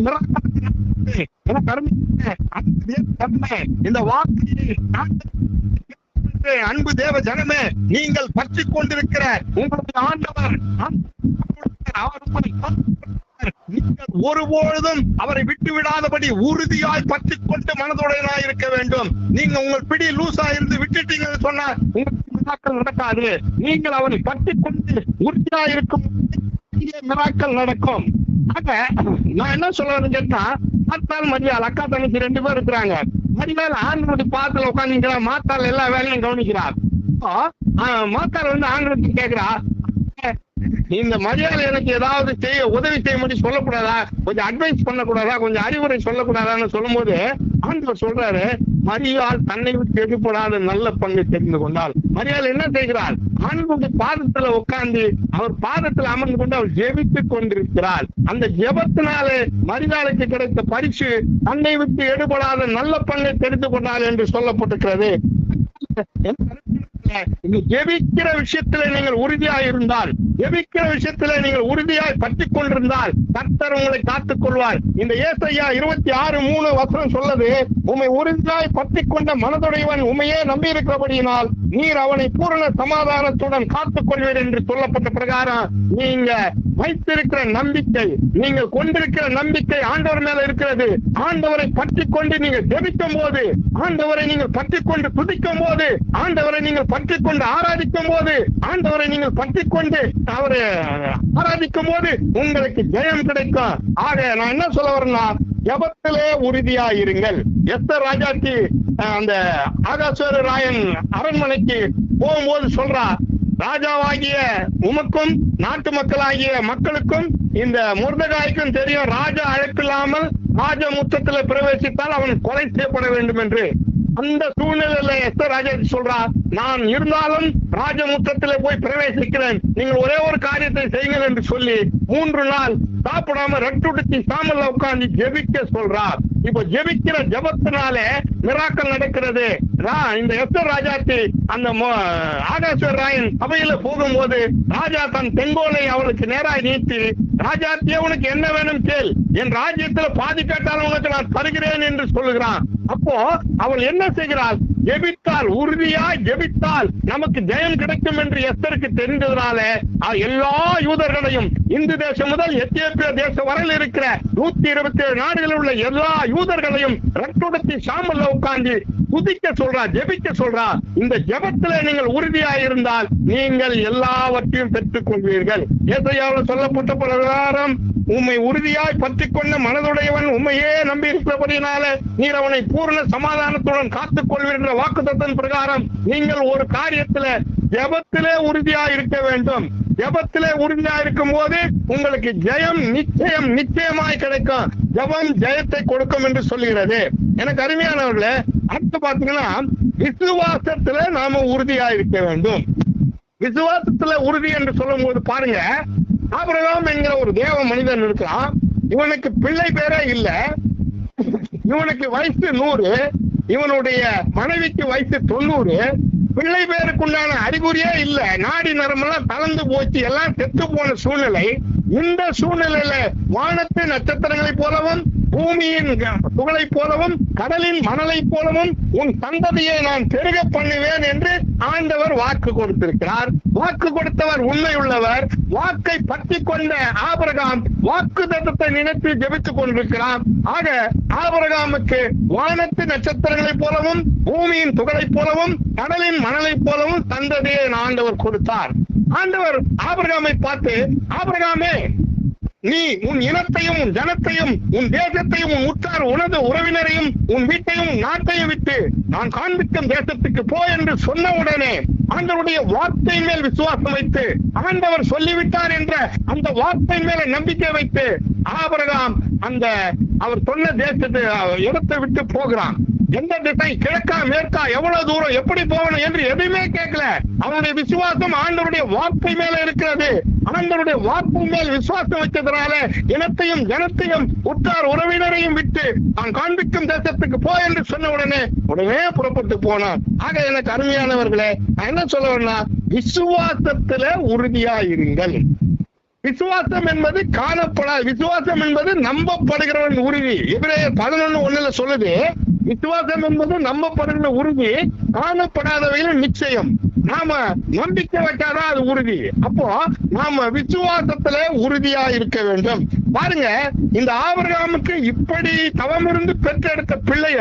இந்த வார்த்தையை அன்பு தேவ ஜனமே, நீங்கள் பற்றி கொண்டிருக்கிற உங்களுடைய ஆண்டவர் நீங்கள் ஒருபொழுதும் அவரை விட்டு விடாதபடி உறுதியாய் பற்றி கொண்டு மனதுடையனாய் இருக்க வேண்டும். நீங்க உங்கள் பிடி லூசா இருந்து விட்டுட்டீங்கன்னு சொன்னா உங்களுக்கு மிராக்கள் நடக்காது. நீங்கள் அவரை பற்றி கொண்டு உறுதியாய் இருக்கும் மிராக்கள் நடக்கும். ஆக நான் என்ன சொல்றேன்னு கேட்டா, மாத்தால் மரியாள் அக்கா தங்கச்சி 2 பேர் இருக்கிறாங்க. மரியாள் ஆண்களுடைய பாத்துல உட்காந்துக்கிறா, மாத்தாள் எல்லா வேலையும் கவனிக்கிறார். மாத்தாள் வந்து ஆண்களுக்கு கேட்கிறா, இந்த மரியாதை எனக்கு ஏதாவது உதவி செய்ய முடியும் சொல்லக்கூடாதா, கொஞ்சம் அட்வைஸ் பண்ணக்கூடாதா, கொஞ்சம் அறிவுரை சொல்லக்கூடாதான்னு சொல்லும் போது ஆண்டவர் சொல்றாரு, மரியாள் தன்னை விட்டு எடுப்படாத நல்ல பங்கு தெரிந்து கொண்டால். மரியாள் என்ன செய்கிறாள், ஆண்டவருடைய பாதத்துல உட்கார்ந்து அவர் பாதத்தில் அமர்ந்து கொண்டு அவர் ஜெபித்துக் கொண்டிருக்கிறாள். அந்த ஜெபத்தினாலே மரியாளுக்கு கிடைத்த பரிசு தன்னை விட்டு எடுபடாத நல்ல பங்கை தெரிந்து கொண்டாள் என்று சொல்லப்பட்டிருக்கிறது. ஜெபிக்கிற விஷயத்திலே நீங்கள் உறுதியாய் இருந்தால், ஜெபிக்கிற விஷயத்திலே நீங்கள் உறுதியாய் பற்றி கொண்டிருந்தால் கர்த்தர் உங்களை காத்துக் கொள்வார். இந்த ஏசாயா 26:3 வசனம் சொல்லது, உம்மை உறுதியாய் பற்றி கொண்ட மனதுடையவன் உண்மையே நம்பி இருக்கிறபடியினால் நீர் அவனை பூரண சமாதானத்துடன் காத்துக் கொள்வீர் என்று சொல்லப்பட்ட பிரகாரம் நீங்க வைத்திருக்கிற நம்பிக்கை, நீங்கள் கொண்டிருக்கிற நம்பிக்கை ஆண்டவர் மேல இருக்கிறது. ஆண்டவரை பற்றி கொண்டு நீங்கள் ஜெபிக்கும் போது, ஆண்டவரை நீங்கள் பற்றி கொண்டு துதிக்கும் போது, ஆண்டவரை நீங்கள் பற்றி கொண்டு ஆராதிக்கும் போது, ஆண்டவரை நீங்கள் பற்றி கொண்டு அவரை ஆராதிக்கும் போது உங்களுக்கு ஜெயம் கிடைக்கும். ஆக நான் என்ன சொல்ல வரேன்னா, ஜபத்திலே உறுதியாயிருங்கள். எஸ்தர் ராஜாக்கு அந்த ஆகாஸ்வர ராயன் அரண்மனைக்கு போகும்போது சொல்றா, ராஜாவாகிய உமக்கும் நாட்டு மக்களாகிய மக்களுக்கும் இந்த மொர்தெகாய்க்கும் தெரியும், ராஜா அழைப்பில்லாமல் ராஜ முற்றத்தில் பிரவேசித்தால் அவன் கொலை செய்யப்பட வேண்டும் என்று. அந்த சூழ்நிலையில எஸ்தர் ராஜா சொல்றா, நான் இருந்தாலும் ராஜமுற்றத்திலே போய் பிரவேசிக்கிறேன், நீங்கள் ஒரே ஒரு காரியத்தை செய்யுங்கள் என்று சொல்லி 3 நாள் சாப்பிடாம ரட்டுடுத்தி சாமல்ல உட்கார்ந்து ஜெபிக்க சொல்றார். இப்ப ஜெபிக்கிற ஜெபத்தினாலே மிராக்கள் நடக்கிறது. இந்த எஸ்தர் ராஜாத்தி அந்த ஆகாஸ்வர் ராயன் சபையில போகும்போது ராஜா தன் தெங்கோலை அவளுக்கு நேராய் நீட்டி, ராஜாத்தியே உனக்கு என்ன வேணும் கேள், என் ராஜ்யத்துல பாதி கேட்டாலும் உனக்கு நான் தருகிறேன் என்று சொல்லுகிறான். அப்போ அவள் என்ன செய்கிறாள்? ஜெபித்தால், உறுதியாய் ஜெபித்தால் நமக்கு ஜெயம் கிடைக்கும் என்று எஸ்தருக்கு தெரிந்ததுனால எல்லா யூதர்களையும், இந்து தேசம் முதல் எத்தியோப்பியா தேசம் வரையில் இருக்கிற 127 நாடுகளில் உள்ள எல்லா யூதர்களையும் ரட்டுடத்தி சாம்பல்ல உட்கார்ந்து துதிக்க சொல்றா, ஜெபிக்க சொல்றா. இந்த ஜெபத்துல நீங்கள் உறுதியாய் இருந்தால் நீங்கள் எல்லாவற்றையும் பெற்றுக் கொள்வீர்கள். ஏசாயாவில் சொல்லப்பட்ட பிரகாரம் உம்மை உறுதியாய் பற்றிக் கொண்ட மனதுடையவன் உண்மையே நம்பி இருக்கிறபடினால நீர் அவனை பூர்ண சமாதானத்துடன் காத்துக் கொள்வீர்கள் வாக்குத்தத்தின் பிரகாரம் நீங்கள் ஒரு காரியத்துல ஜெபத்திலே உறுதியா இருக்க வேண்டும். ஜெபத்திலே உறுதியா இருக்கும் போது உங்களுக்கு ஜெயம் நிச்சயமாய் கிடைக்கும். ஜெபம் ஜெயத்தை கொடுக்கும் என்று சொல்லுகிறது. எனக்கு அருமையானவர்களே, அடுத்து பாத்தீங்கன்னா விசுவாசத்துல நாம உறுதியா இருக்க வேண்டும். விசுவாசத்துல உறுதி என்று சொல்லும் போது பாருங்க, ஆபிரகாம் என்கிற ஒரு தேவ மனிதன் இருக்கிறான். இவனுக்கு பிள்ளை பேரே இல்ல, இவனுக்கு வயசு 100, இவனுடைய மனைவிக்கு வயசு 90. பிள்ளை பேருக்குண்டான அறிகுறியே இல்ல, நாடி நரம்பெல்லாம் கலந்து போச்சு, எல்லாம் செத்து போன சூழ்நிலை. இந்த சூழ்நிலையில வானத்து நட்சத்திரங்களை போலவும் பூமியின் துகளை போலவும் கடலின் மணலை போலவும் உன் சந்ததியை நான் பெருக பண்ணுவேன் என்று ஆண்டவர் வாக்கு கொடுத்திருக்கிறார். வாக்கு கொடுத்தவர் உண்மை உள்ளவர். வாக்கை பற்றி கொண்ட ஆபிரகாம் வாக்கு தத்தத்தை நினைத்து ஜெபித்துக் கொண்டிருக்கிறார். ஆக ஆபிரகாமுக்கு வானத்து நட்சத்திரங்களை போலவும் பூமியின் துகளை போலவும் கடலின் மணலை போலவும் சந்ததியை ஆண்டவர் கொடுத்தார். ஆண்டவர் ஆபிரகாமை பார்த்து, ஆபிரகாமே, நீ உன் இனத்தையும் உன் ஜனத்தையும் உன் தேசத்தையும் உன் உற்றார் உனது உறவினரையும் உன் வீட்டையும் நாட்டையும் விட்டு நான் காண்பிக்கும் தேசத்துக்கு போ என்று சொன்ன உடனே ஆண்டவருடைய வார்த்தையின் மேல் விசுவாசம் வைத்து, ஆண்டவர் சொல்லிவிட்டார் என்ற அந்த வார்த்தையின் மேல நம்பிக்கை வைத்து ஆபிரகாம் அந்த அவர் சொன்ன தேசத்தை இடத்தை விட்டு போகிறான். எந்த திசை, கிழக்கா மேற்கா, எவ்வளவு தூரம், எப்படி போகணும் என்று எதுவுமே கேட்கல. அவனுடைய விசுவாசம் ஆண்டவருடைய வார்த்தை மேல இருக்கிறது. ஆண்டவருடைய வார்த்தை மேல் விசுவாசம் வச்சதுனால இனத்தையும் ஜனத்தையும் உற்றார் உறவினரையும் விட்டு நான் காண்பிக்கும் தேசத்துக்கு போ என்று சொன்ன உடனே புறப்பட்டு போனான். ஆக எனக்கு அருமையானவர்களே, நான் என்ன சொல்ல வேணா, விசுவாசத்துல உறுதியாயிருங்கள். விசுவாசம் என்பது காணப்படாது, விசுவாசம் என்பது நம்பப்படுகிறவன் உறுதி. எபிரேயர் 11:1 சொல்லுது, விசுவாசம் என்பது நம்பப்படுகிற உறுதி, காணப்படாதவையில் நிச்சயம். நாம நம்பிக்கை வைக்காதான் அது உறுதி. அப்போ நாம விசுவாசத்துல உறுதியா இருக்க வேண்டும். பாருங்க, இந்த ஆபிரகாமுக்கு இப்படி தவமிருந்து பெற்றெடுத்த பிள்ளைய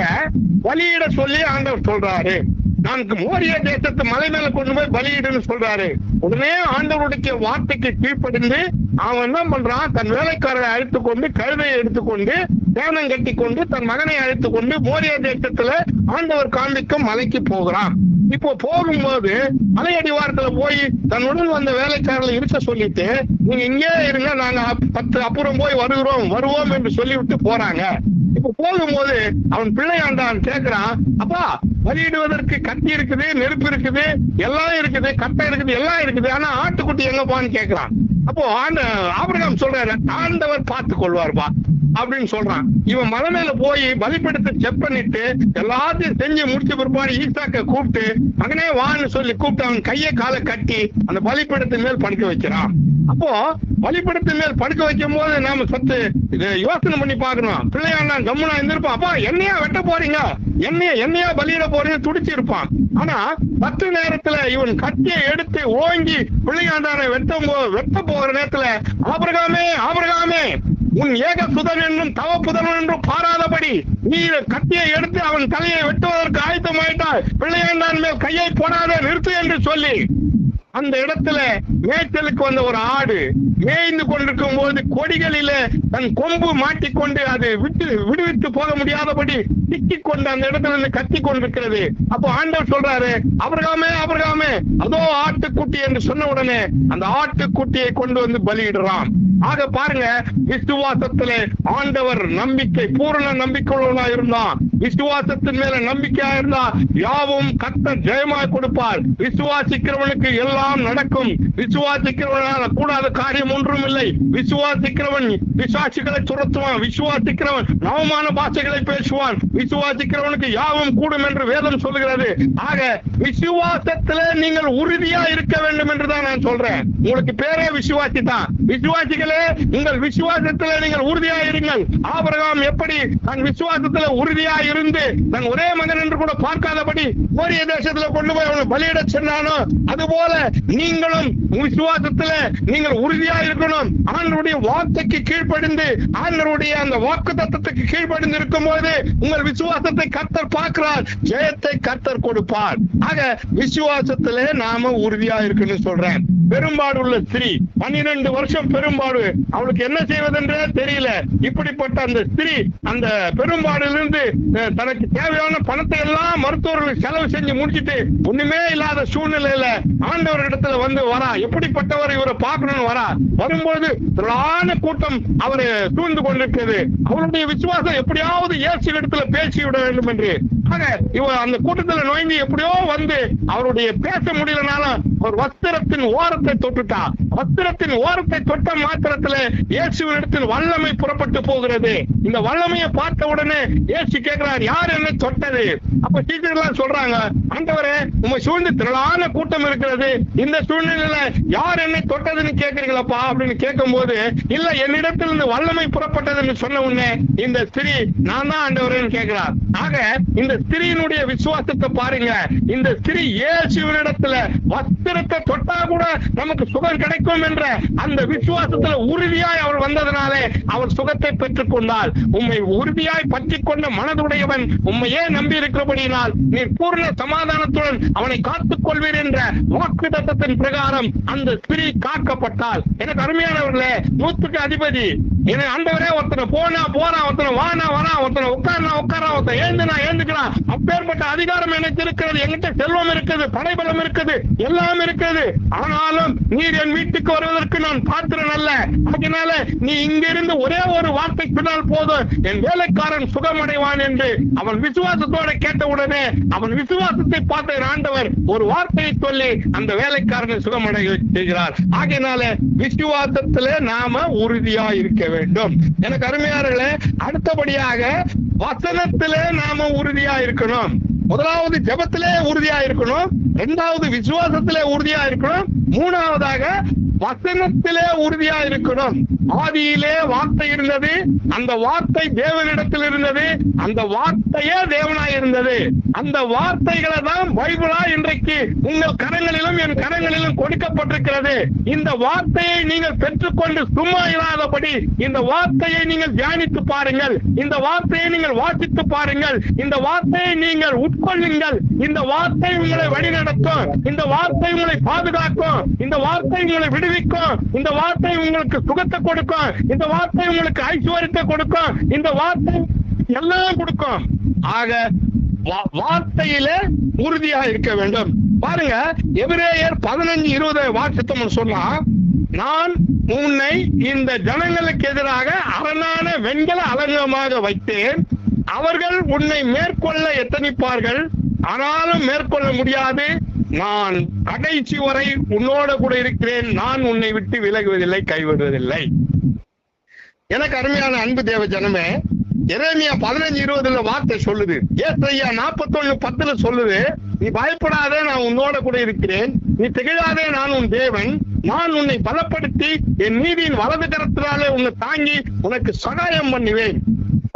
பலியிட சொல்லி ஆண்டவர் சொல்றாரு. நான் மோரிய தேசத்து மலை மேல கொண்டு போய் பலியிடுன்னு சொல்றாரு. உடனே ஆண்டவருடைய வார்த்தைக்கு கீழ்ப்படிந்து அவன் என்ன பண்றான், தன் வேலைக்காரரை அழைத்துக் கொண்டு கழுதையை எடுத்துக்கொண்டு தேனம் கட்டி கொண்டு தன் மகனை அழைத்துக் கொண்டு மோரிய தேசத்துல ஆண்டவர் காண்பிக்கும் மலைக்கு போகிறான். இப்போ போகும்போது மலை அடிவாரத்துல போய் தன்னுடன் வந்த வேலைக்காரர்களை இருக்க சொல்லிட்டு, நீங்க இங்கே இருங்க, நாங்க 10 அப்புறம் போய் வருவோம் என்று சொல்லிவிட்டு போறாங்க. இப்ப போகும்போது அவன் பிள்ளையாண்டான் கேட்கிறான், அப்பா, பலியிடுவதற்கு கத்தி இருக்குது, நெருப்பு இருக்குது, எல்லாம் இருக்குது, கட்டை இருக்குது, எல்லாம் இருக்குது, ஆனா ஆட்டுக்குட்டி எங்கப்பான்னு கேட்கிறான். அப்போ ஆபிரகாம் சொல்றாரு, ஆண்டவர் பார்த்துக் கொள்வார்பா அப்படின்னு சொல்றான். இவன் மலை மேல போய் பலிபீடத்தை செக் பண்ணிட்டு எல்லாத்தையும் செஞ்சு முடிச்ச பிற்பாடு ஈசாக்க கூப்பிட்டு, மகனே வான்னு சொல்லி கூப்பிட்டு அவன் கையை காலை கட்டி அந்த பலிபீடத்தின் மேல் படுக்க வைக்கிறான். அப்போ பலிபீடத்தின் மேல் படுக்க வைக்கும் போது நாம சத்து யோசனை பண்ணி பாக்கணும். பிள்ளையாண்டா கம்முனா இருந்திருப்பான், அப்பா என்னையா வெட்ட போறீங்க, என்னையா பலியிட போறீங்க துடிச்சு இருப்பான். ஆனா 10 நேரத்துல இவன் கத்தியை எடுத்து ஓங்கி பிள்ளையாண்டானை வெட்ட போகிற நேரத்துல, ஆபிரகாமே உன் ஏக சுதன் என்றும் தவ புதன் என்றும் பாராதபடி நீ கத்தியை எடுத்து அவன் தலையை வெட்டுவதற்கு ஆயத்தமாயிட்டால் பிள்ளையாண்டான் மேல் கையை போடாத, நிறுத்து என்று சொல்லி அந்த இடத்துல மேய்ச்சலுக்கு வந்த ஒரு ஆடு மேய்ந்து கொண்டிருக்கும் போது கொடிகளில தன் கொம்பு மாட்டிக்கொண்டு அது விடுவித்து போக முடியாதபடி சிக்கிக் கொண்டு அந்த இடத்துல இருந்து கத்தி கொண்டிருக்கிறது. அப்போ ஆண்டவர் சொல்றாரு, ஆபிரகாமே அதோ ஆட்டுக்குட்டி என்று சொன்ன உடனே அந்த ஆட்டுக்குட்டியை கொண்டு வந்து பலியிடுறான். ஆக பாருங்க, விசுவாசத்திலே ஆண்டவர் நம்பிக்கை பூரண நம்பிக்கையுள்ளவனா இருந்தான். விசுவாசத்தின் மேல நம்பிக்கையா இருந்தா யாவும் கர்த்தர் ஜெயமாய் கொடுப்பார். விசுவாசிக்கிறவனுக்கு எல்லாம் நடக்கும். விசுவாசிக்கிறவனால கூடாத காரியம் ஒன்றும் இல்லை. விசுவாசிக்கிறவன் பிசாசுகளை துரத்துவான். விசுவாசிக்கிறவன் நவமான பாஷைகளை பேசுவான். விசுவாசிக்கிறவனுக்கு யாவும் கூடும் என்று வேதம் சொல்லுகிறது. ஆக விசுவாசத்திலே நீங்கள் உறுதியா இருக்க வேண்டும் என்றுதான் நான் சொல்றேன். உங்களுக்கு பேரே விசுவாசி தான். விசுவாசிகளே, உங்கள் விசுவாசத்திலே நீங்கள் உறுதியா இருங்கள். ஆபிரகாம் எப்படி தன் விசுவாசத்திலே உறுதியா இருந்து தன் ஒரே மகன் என்று கூட பார்க்காதபடி மோரிய தேசத்துல கொண்டு போய் அவனை பலியிட சொன்னானோ, அதுபோல நீங்களும் விசுவாசத்திலே நீங்கள் உறுதியா இருக்கணும். ஆண்டவருடைய வார்த்தைக்கு கீழ்ப்படிந்து, ஆண்டவருடைய அந்த வாக்கு தத்தத்துக்கு கீழ்ப்படிந்து இருக்கும் போது உங்கள் விசுவாசத்தை கர்த்தர் பார்க்கிறார், ஜெயத்தை கர்த்தர் கொடுப்பார். ஆக விசுவாசத்திலே நாம உறுதியா இருக்குன்னு சொல்றேன். பெரும்பாடு உள்ள ஸ்திரீ 12 வருஷம் பெரும்பாடு, அவளுக்கு என்ன செய்வதென்றே தெரியல. இப்படிப்பட்ட அந்த ஸ்திரீ அந்த பெரும்பாடிலிருந்து தனக்கு தேவையான பணத்தை எல்லாம் மருத்துவர்களுக்கு செலவு செஞ்சு முடிச்சிட்டு ஒண்ணுமே இல்லாத சூழ்நிலையில ஆண்டவர் இடத்துல வந்து வரா. எப்படிப்பட்டவர், இவரை பார்க்கணும்னு வரா. வரும்போது திரளான கூட்டம் அவரை சூழ்ந்து கொண்டிருக்கிறது. அவருடைய விசுவாசம் எப்படியாவது இயேசு இடத்துல பேசிவிட வேண்டும் என்று. ஆக இவர் அந்த கூட்டத்துல நுழைந்து எப்படியோ வந்து அவருடைய பேச முடியலனால ஒரு வஸ்திரத்தின் ஓரத்தை தொட்டுட்டா. வஸ்திரத்தின் ஓரத்தை தொட்ட மாத்திரத்துல இயேசுவினிடத்தில் வல்லமை புறப்பட்டு போகிறது. இந்த வல்லமையை பார்த்த உடனே இயேசு கேட்கிறார், யார் என்ன தொட்டது? அப்ப டீச்சர்லாம் சொல்றாங்க, ஆண்டவரே உம்மை சூழ்ந்து திரளான கூட்டம் இருக்கிறது, இந்த சூழ்நிலையில யார் என்னை தொட்டதுன்னு கேட்கிறீங்களப்பா அப்படின்னு கேட்கும் போது, இல்ல என்னிடத்தில் இந்த வல்லமை புறப்பட்டதுன்னு சொன்ன உடனே இந்த ஸ்திரீ நான் தான் ஆண்டவரேன்னு கேட்கிறார். ஆக இந்த ஸ்திரீனுடைய விசுவாசத்தை பாருங்க. இந்த ஸ்திரீ இயேசுவினிடத்துல வஸ்திரத்தை தொட்டா கூட நமக்கு சுகம் கிடைக்கும் என்ற அந்த விசுவாசத்துல உறுதியாய் அவர் வந்ததனாலே அவர் சுகத்தை பெற்றுக் கொண்டார். உம்மை உறுதியாய் பற்றிக் கொண்ட மனதுடையவன் உம்மையே நம்பி இருக்கிறபடியினால் நீர் பூர்ண சமாதானத்துடன் அவனை காத்துக் கொள்வீர் என்ற வாக்குத்தத்தத்தின் பிரகாரம் அந்த ஸ்திரீ காக்கப்பட்டால். எனக்கு அருமையானவர்களே, 100க்கு அதிபதி என ஆண்டவரே, ஒருத்தனை போனா போறான், ஒருத்தனை வானா வரான், ஒருத்தனை உட்கார்னா உட்காரான், ஒருத்தன் எழுந்துனா எழுந்துக்கிறான். அப்பேற்பட்ட அதிகாரம் எனக்கு இருக்கிறது. என்கிட்ட செல்வம் இருக்குது, படைபலம் இருக்குது, எல்லாம் இருக்குது. ஆனாலும் நீர் என் வீட்டுக்கு வருவதற்கு நான் பாத்திரன் அல்ல. அதனால நீ இங்கிருந்து ஒரே ஒரு வார்த்தை சொன்னால் போதும், என் வேலைக்காரன் சுகமடைவான் என்று அவன் விசுவாசத்தோட கேட்டவுடனே அவன் விசுவாசத்தை பார்த்த ஆண்டவர் ஒரு வார்த்தையை சொல்லி அந்த வேலைக்காரனை சுகமடைய செய்கிறார். ஆகையினால விசுவாசத்திலே நாம உறுதியா இருக்க வேண்டும். எனக்கு அருமையார்களே, அடுத்தபடியாக வசனத்திலே நாம உறுதியா இருக்கணும். முதலாவது ஜெபத்திலே உறுதியா இருக்கணும், இரண்டாவது விசுவாசத்திலே உறுதியா இருக்கணும், மூணாவதாக வசனத்திலே உறுதியா இருக்கணும். ஆதியிலே வார்த்தை இருந்தது, அந்த வார்த்தை தேவனிடத்தில் இருந்தது, அந்த வார்த்தையே தேவனாய் இருந்தது. அந்த வார்த்தைகளை தான் பைபிளா இன்றைக்கு உங்கள் கரங்களிலும் என் கரங்களிலும் கொடுக்கப்பட்டிருக்கிறது. இந்த வார்த்தையை நீங்கள் பெற்றுக்கொண்டு சும்மா இராதபடி இந்த வார்த்தையை நீங்கள் தியானித்து பாருங்கள், இந்த வார்த்தையை நீங்கள் வாசித்து பாருங்கள், இந்த வார்த்தையை நீங்கள் உட்கொள்ளுங்கள். இந்த வார்த்தை உங்களை வழிநடத்தும், இந்த வார்த்தை உங்களை பாதுகாக்கும், இந்த வார்த்தை உங்களை விடுவிக்கும், இந்த வார்த்தை உங்களுக்கு சுகத்தை கொடுக்கும், இந்த வார்த்தை உங்களுக்கு ஐஸ்வர்யத்தை கொடுக்கும், இந்த வார்த்தை எல்லாம் கொடுக்கும். ஆக வார்த்தையில உறுதியா இருக்க வேண்டும். பாருங்க, எபிரேயர் 15:20 வாசித்தோம்னு சொன்னா, நான் உன்னை இந்த ஜனங்களுக்கு எதிராக அரணான வெண்கல அலங்கமாக வைத்தேன், அவர்கள் உன்னை மேற்கொள்ள எத்தனிப்பார்கள், ஆனாலும் மேற்கொள்ள முடியாது, நான் கடைசி வரை உன்னோட கூட இருக்கிறேன், நான் உன்னை விட்டு விலகுவதில்லை, கைவிடுவதில்லை. எனக்கு அருமையான அன்பு தேவ ஜனமே, எரேமியா 15:20 வார்த்தை சொல்லுது, ஏசாயா 41:10 சொல்லுது, நீ பயப்படாதே, நான் உன்னோட கூட இருக்கிறேன், நீ திகழாதே, நான் உன் தேவன், நான் உன்னை பலப்படுத்தி என் நீதியின் வலது கரத்தினாலே உன்னை தாங்கி உனக்கு சகாயம் பண்ணுவேன்.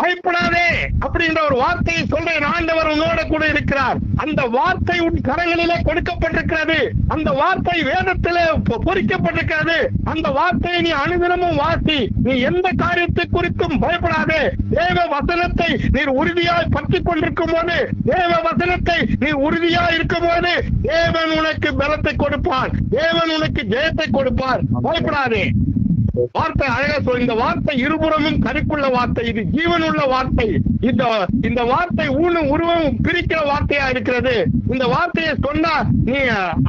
பயப்படாதே அப்படின்ற ஒரு வார்த்தையை சொல்றேன். ஆண்டவர் உன்னோட கூட இருக்கிறார். அந்த வார்த்தை உன் கரங்களிலே கொடுக்கப்பட்டிருக்கிறது. அந்த வார்த்தை வேதத்திலே பொறிக்கப்பட்டிருக்கிறது. அந்த வார்த்தையை நீ அனுதினமும் வாசி. நீ எந்த காரியத்தை குறித்தும் பயப்படாதே. தேவ வசனத்தை நீர் உறுதியாய் பற்றிக் கொண்டிருக்கும் போது, தேவ வசனத்தை நீ உறுதியாய் இருக்கும் போது தேவன் உனக்கு பலத்தை கொடுப்பார், தேவன் உனக்கு ஜெயத்தை கொடுப்பார். பயப்படாதே. வார்த்தை அழகா சொல். இந்த வார்த்தை இருபுறமும் கருக்குள்ள வார்த்தை, இது ஜீவனுள்ள வார்த்தை. இந்த வார்த்தை ஊனும் உருவம் பிரிக்கிற வார்த்தையா இருக்கிறது. இந்த வார்த்தையை சொன்னா நீ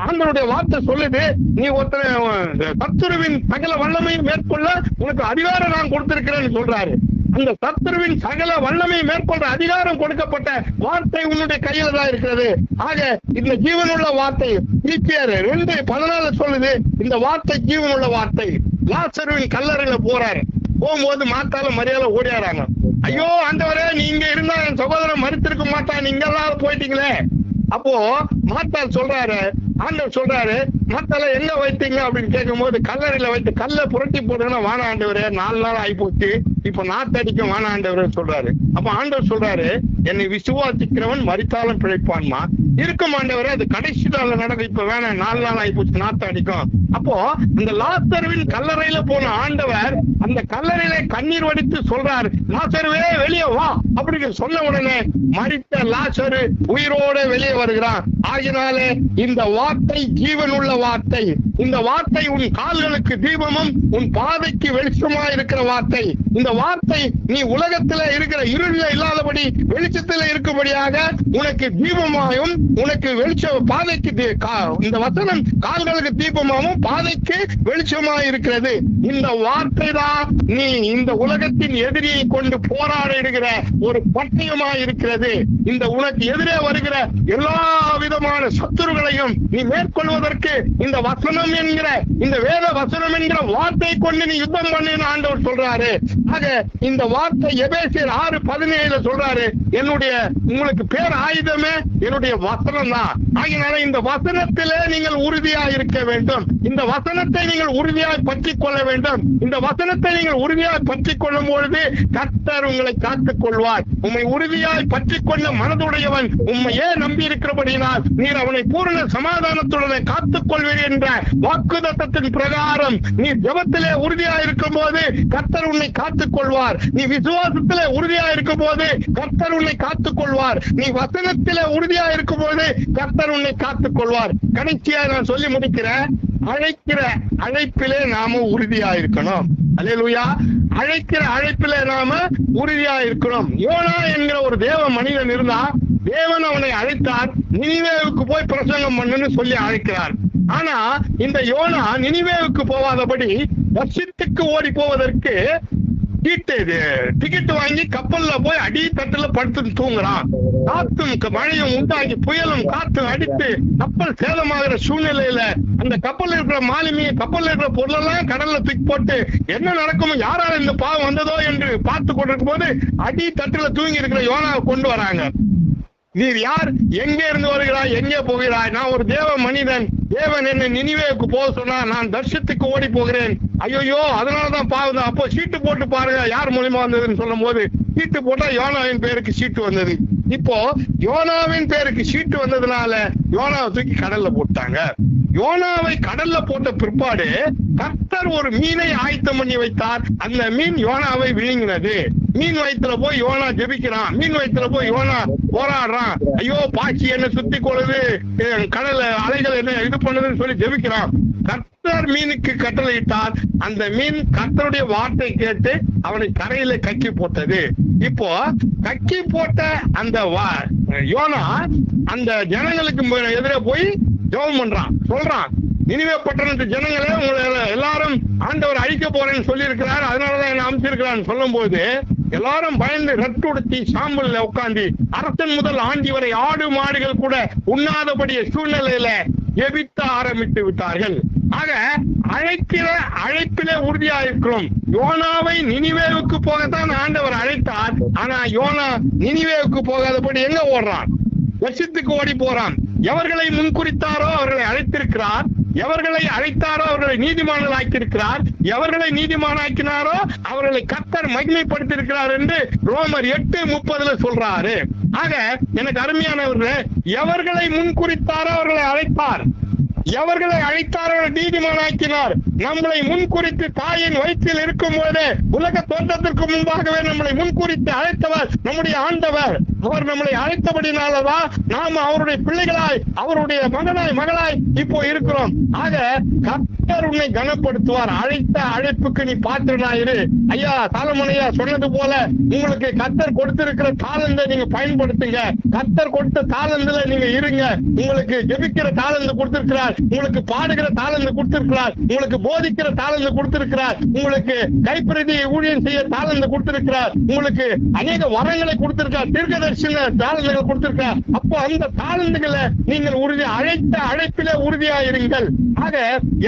ஆண்டவருடைய வார்த்தை சொல்லுது, நீ ஒருத்தர் சத்துருவின் சகல வல்லமையும் மேற்கொள்ள உனக்கு அதிகாரம் நான் கொடுத்திருக்கிறேன்னு சொல்றாரு. அந்த சத்துருவின் சகல வல்லமை மேற்கொண்ட அதிகாரம் கொடுக்கப்பட்ட வார்த்தை உன்னுடைய கையில தான் இருக்கிறது. ஆக இந்த ஜீவனுள்ள வார்த்தை பிலிப்பியர் 2:14 சொல்லுது, இந்த வார்த்தை ஜீவனுள்ள வார்த்தை. லாசருவின் கல்லறையில போறாரு, போகும்போது மாத்தால மரியாதை ஓடியாராங்க. ஐயோ ஆண்டவரே, நீங்க இருந்தா என் சகோதரன் மறுத்திருக்க மாட்டான், நீங்க எல்லாம் போயிட்டீங்களே. அப்போ மாத்தாள் சொல்றாரு, ஆண்டவர் சொல்றாரு, மாத்தால எங்க வைத்தீங்க அப்படின்னு கேட்கும் போது, கல்லறையில வைத்து கல்ல புரட்டி போடுங்கன்னா வான ஆண்டவரே, 4 நாள் ஆகி போச்சு, இப்ப நாத்தடிக்கும் வான ஆண்டவர் சொல்றாரு. அப்ப ஆண்டவர் சொல்றாரு, என்னை விசுவாசிக்கிறவன் மரித்தாலும் பிழைப்பான்மா. இருக்கும் ஆண்டவரே, அது கடைசி நாள்ல நடக்கும், இப்ப வேணாம், 4 நாள் ஆகி போச்சு, நாத்தம் அடிக்கும். அப்போ அந்த லாசருவின் கல்லறையில போன ஆண்டவர் அந்த கல்லறையில கண்ணீர் வடித்து சொல்றாரு, லாசருவே வெளியே வா அப்படின்னு சொன்ன உடனே மரித்த லாசரு உயிரோட வெளியே வருகிறான். ஆகினாலே இந்த வார்த்தை ஜீவனுள்ள வார்த்தை. இந்த வார்த்தை உன் கால்களுக்கு தீபமும் உன் பாதைக்கு வெளிச்சமா இருக்கிற வார்த்தை. இந்த வார்த்தை நீ உலகத்துல இருக்கிற இருளில இல்லாதபடி வெளிச்சத்துல இருக்கும்படியாக உனக்கு தீபமாயும் உனக்கு வெளிச்ச பாதைக்கு இந்த வசனம் கால்களுக்கு தீபமாகவும் பாதைக்கு வெளிச்சமா இருக்கிறது. இந்த வார்த்தை தான் நீ இந்த உலகத்தின் எதிரியை கொண்டு போராடுகிற ஒரு பட்டயமா இருக்கிறது. இந்த உனக்கு எதிரே வருகிற எல்லா விதமான சத்துருகளையும் நீ மேற்கொள்வதற்கு இந்த வசனம் என்கிற இந்த வேத வசனம் என்கிற வார்த்தை கொண்டு நீ யுத்தம் பண்ணின ஆண்டவர் சொல்றாரு. ஆக இந்த வார்த்தை எபேசியர் 6:17 சொல்றாரு, என்னுடைய உங்களுக்கு பேர் ஆயுதமே என்னுடைய வசனம் தான். ஆகினால இந்த வசனத்திலே நீங்கள் உறுதியா இருக்க வேண்டும். இந்த வசனத்தை நீங்கள் உறுதியாய் பற்றிக் கொள்ள வேண்டும். இந்த வசனத்தை நீங்கள் உறுதியாய் பற்றிக் கொள்ளும் பொழுது கர்த்தர் உங்களை காத்துக் கொள்வார். உம்மை உறுதியாய் பற்றிக் கொண்ட மனதுடையவன் உம்மையே நம்பி இருக்கிறபடியினால் நீர் அவனை பூரண சமாதானத்துடன் காத்துக் கொள்வீர் என்ற வாக்குத்தத்தத்தின் பிரகாரம் நீ ஜெபத்திலே உறுதியா இருக்கும் போது கர்த்தர் உன்னை காத்துக் கொள்வார். நீ விசுவாசத்திலே உறுதியா இருக்கும் போது கர்த்தர் உன்னை காத்துக் கொள்வார். நீ வசனத்திலே உறுதியா இருக்கும் போது கர்த்தர் உன்னை காத்துக் கொள்வார். கடைசியா நான் சொல்லி முடிக்கிறேன், அழைக்கிற அழைப்பிலே நாம உறுதியா இருக்கணும். அல்லேலூயா. அழைக்கிற அழைப்பிலே நாம உறுதியா இருக்கணும். யோனா என்கிற ஒரு தேவ மனிதன் இருந்தா, தேவன் அவனை அழைத்தார், நினிவேவுக்கு போய் பிரசங்கம் பண்ணுன்னு சொல்லி அழைக்கிறார். ஆனா இந்த யோனா நினிவேவுக்கு போகாதபடி வருஷத்துக்கு ஓடி போவதற்கு டிக்கெட் வாங்கி கப்பல்ல போய் அடி தட்டுல படுத்து தூங்குறான். காத்தும் மழையும் உண்டாகி புயலும் காத்தும் அடித்து கப்பல் சேதமாகிற சூழ்நிலையில அந்த கப்பல் இருக்கிற மாலுமி, கப்பல் இருக்கிற பொருளெல்லாம் கடல்ல தூக்கி போட்டு என்ன நடக்குமோ, யாரால இந்த பாவம் வந்ததோ என்று பார்த்து கொண்டிருக்கும் போது அடி தட்டுல தூங்கி இருக்கிற யோனாவை கொண்டு வராங்க. நீர் யார், எங்கே இருந்து வருகிறாய், எங்கே போகிறாய்? நான் ஒரு தேவ மனிதன், தேவன் என்ன நினிவேவுக்கு போக சொன்னா நான் தர்ஷத்துக்கு ஓடி போகிறேன். ஐயோ அதனாலதான் பாவம். அப்போ சீட்டு போட்டு பாருங்க யார் மூலியமா வந்ததுன்னு சொல்லும் போது சீட்டு போட்டா யோனாவின் பேருக்கு சீட்டு வந்தது. இப்போ யோனாவின் பேருக்கு சீட்டு வந்ததுனால யோனாவை தூக்கி கடல்ல போட்டாங்க. யோனாவை கடல்ல போட்ட பிற்பாடு கர்த்தர் ஒரு மீனை ஆயத்தம் பண்ணி வைத்தார். அந்த மீன் யோனாவை விழுங்கினது. மீன் வயிற்றுல போய் யோனா ஜெபிக்கிறான். மீன் வயிற்றுல போய் யோனா போராடுறான். ஐயோ பாச்சி என்ன சுத்தி கொள்ளுது, கடல் அலைகள் என்ன இது பண்ணுதுன்னு சொல்லி ஜெபிக்கிறான். கர்த்தர் மீனுக்கு கட்டளையிட்டார். அந்த மீன் கர்த்தருடைய வார்த்தை கேட்டு அவனை கரையில கக்கி போட்டது. இப்போ கக்கி போட்ட அந்த யோனா அந்த ஜனங்களுக்கு எதிரே போய் ஜெபம் பண்றான், சொல்றான், நினிவே பட்டணத்து ஜனங்களே உங்களை எல்லாரும் ஆண்டவர் அழிக்க போறேன்னு சொல்லி இருக்கிறார், அதனாலதான் என்ன அமைச்சிருக்கிறான்னு சொல்லும் போது எல்லாரும் பயந்து ரட்டுடுத்தி சாம்பல்ல உட்கார்ந்து அரசன் முதல் ஆண்டி வரை ஆடு மாடுகள் கூட உண்ணாதபடிய சூழ்நிலையில ஜெபிக்க ஆரம்பித்து விட்டார்கள். ஆக அழைக்கிற அழைப்பிலே உறுதியா இருக்கிறோம். யோனாவை நினிவேவுக்கு போகத்தான் ஆண்டவர் அழைத்தார். ஆனா யோனா நினிவேவுக்கு போகாதபடி எங்க ஓடுறான்? வருஷத்துக்கு ஓடி போறான். எவர்களை முன்குறித்தாரோ அவர்களை அழைத்திருக்கிறார். எவர்களை அழைத்தாரோ அவர்களை நீதிமான்கள் ஆக்கியிருக்கிறார். எவர்களை நீதிமானாக்கினாரோ அவர்களை கர்த்தர் மகிமைப்படுத்தியிருக்கிறார் என்று ரோமர் 8:30 சொல்றாரு. ஆக எனக்கு அருமையானவர்களே, எவர்களை முன்குறித்தாரோ அவர்களை அழைத்தார், எவர்களை அழைத்தாரோ நீதிமானாக்கினார். நம்மளை முன்குறித்து தாயின் வயிற்றில் இருக்கும் போதே உலக தோற்றத்திற்கு முன்பாகவே நம்மளை முன்குறித்து அழைத்தவர் நம்முடைய ஆண்டவர். அவர் நம்மளை அழைத்தபடினாலதான் நாம அவருடைய பிள்ளைகளாய், அவருடைய மகளாய் இப்போ இருக்கிறோம். ஆக கர்த்தர் உன்னை கனப்படுத்துவார். அழைத்த அழைப்புக்கு நீ பாத்திரனாயிரு. ஐயா சாலமோனையா சொன்னது போல உங்களுக்கு கர்த்தர் கொடுத்திருக்கிற தாளந்தை நீங்க பயன்படுத்துங்க. கர்த்தர் கொடுத்த தாளந்துல நீங்க இருங்க. உங்களுக்கு ஜெபிக்கிற தாளந்து கொடுத்திருக்கிறார், உங்களுக்கு பாடுகிற தாளந்து கொடுத்திருக்கிறார், உங்களுக்கு போதிக்கிற தாளந்து கொடுத்திருக்கிறார், உங்களுக்கு கைப்பிரதி ஊழியம் செய்ய தாளந்து கொடுத்திருக்கிறார், உங்களுக்கு அநேக வரங்களை கொடுத்திருக்கிறார், தீர்க்கதரிசன தாளந்துகள் கொடுத்திருக்கிறார். அப்போ அந்த தாளந்துகளை நீங்கள் அழைத்த அழைப்பிலே உறுதியாயிருங்கள். ஆக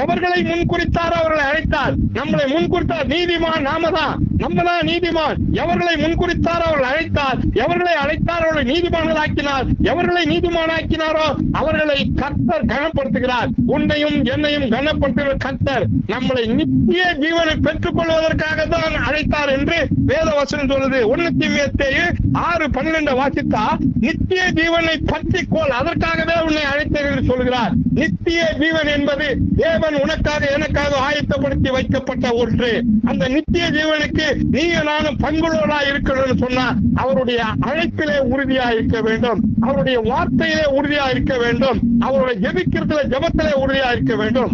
எவர்களை முன்குறித்தாரோ அவர்களை அழைத்தார். நம்மளை முன்குறித்தார் நீதிமான், நாம தான், நம்ம தான் நீதிமான். எவர்களை முன்குறித்தாரோ அவர்கள் அழைத்தார், எவர்களை அழைத்தார் அவர்களை நீதிமான்கள் ஆக்கினார். எவர்களை நீதிமானாக்கினாரோ அவர்களை கர்த்தர் கனப்படுத்துகிறார். உன்னையும் என்னையும் கனப்படுத்துகிற கர்த்தர் நம்மளை நித்திய ஜீவனை பெற்றுக் கொள்வதற்காக தான் அழைத்தார் என்று வேத வசனம் சொல்லுது. 1 தீமோத்தேயு 6:12 வாசித்தா நித்திய ஜீவனை பற்றிக்கொள், அதற்காகவே உன்னை அழைத்தேன் என்று சொல்கிறார். நித்திய ஜீவன் என்பது தேவன் உனக்காக எனக்காக ஆயத்தப்படுத்தி வைக்கப்பட்ட ஒன்று. அந்த நித்திய ஜீவனுக்கு நீ நானும் பங்குள்ளவர்களா இருக்கணும்னு சொன்னா அவருடைய அழைப்பிலே உறுதியா இருக்க வேண்டும், அவருடைய வார்த்தையிலே உறுதியா இருக்க வேண்டும், அவருடைய ஜெபிக்கிறதுல ஜெபத்திலே உறுதியா இருக்க வேண்டும்.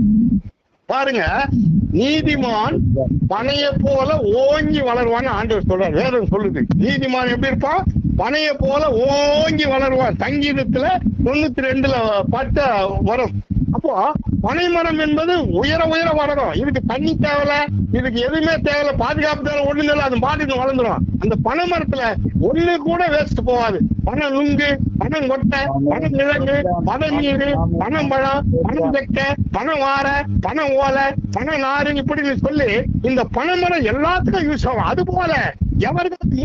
பாருங்க, நீதிமான் பனையை போல ஓங்கி வளருவான்னு ஆண்டவர் சொல்றார். வேதம் சொல்லுது. நீதிமான் எப்படி இருப்பான்? பனையை போல ஓங்கி வளருவான். சங்கீதத்துல 92 பாட்டு வரும். அப்போ பனை மரம் என்பது உயர உயர வளரும். இதுக்கு தண்ணி தேவையில்ல, இதுக்கு எதுவுமே தேவையில்ல, பாதுகாப்பு தேவை ஒண்ணு இல்லை, அது பாட்டுக்கு வளர்ந்துடும். அந்த பனை மரத்துல ஒண்ணு கூட வேஸ்ட் போகாது. பனை நுங்கு, பனம் கொட்டை, பனம் கிழங்கு, பனை நீர், பனம் பழம், பனம் தெக்கை, பனை வாரை, பனை ஓலை, பனை நாறு, இப்படின்னு சொல்லி இந்த பனை மரம் எல்லாத்துக்கும் யூஸ் ஆகும். அது போல எவர்களுக்கு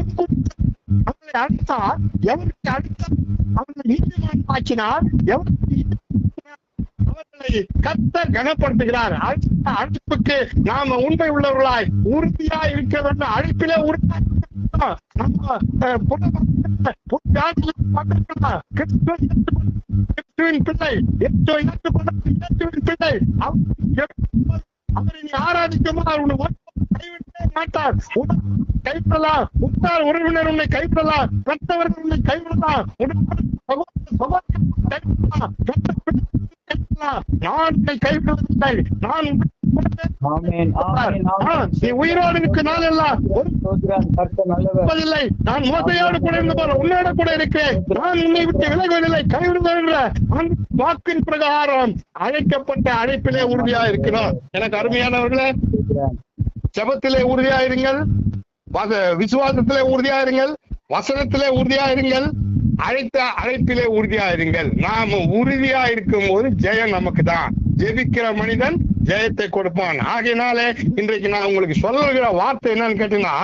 அவர்களை அழைத்தார், எவருக்கு அழைத்தார் அவர்களை நீதிமான் ஆக்கினார், எவருக்கு அவர்களை கர்த்தர் கனப்படுத்துகிறார். அழைப்புக்கு நாம உண்மை உள்ளவர்களாய் உறுதியா இருக்க வேண்டும். அழைப்பிலே உறுதியா பிள்ளை அவரை நீ ஆராதிக்குமா கைவிடவே மாட்டார். கைவிடலாம், உற்றார் உறவினர் உன்னை கைவிடலாம், பெற்றவர்கள் உன்னை கைவிடலாம், நான் கைவிடுவதில்லை. நான் நீ உயிரோடு இருக்க நாள் எல்லாம் நான் மோசையோடு கூட இருந்த உன்னோட கூட இருக்கிறேன். நான் உன்னை விட்டு விலகுவதில்லை, கைவிடுவதில்லை. வாக்கின் பிரகாரம் அழைக்கப்பட்ட அழைப்பிலே உறுதியா இருக்கிறோம். எனக்கு அருமையானவர்களே, ஜெபத்திலே உறுதியா இருங்கள், விசுவாசத்திலே உறுதியா இருங்கள், வசனத்திலே உறுதியா இருங்கள், அழைத்த அழைப்பிலே உறுதியா இருங்கள். நாம உறுதியா இருக்கும் போது ஜெயம் நமக்கு தான். ஜெபிக்கிற மனிதன் ஜெயத்தை கொடுப்பான். ஆகையினாலே இன்றைக்கு நான் உங்களுக்கு சொல்லுகிற வார்த்தை என்னன்னு கேட்டீங்கன்னா,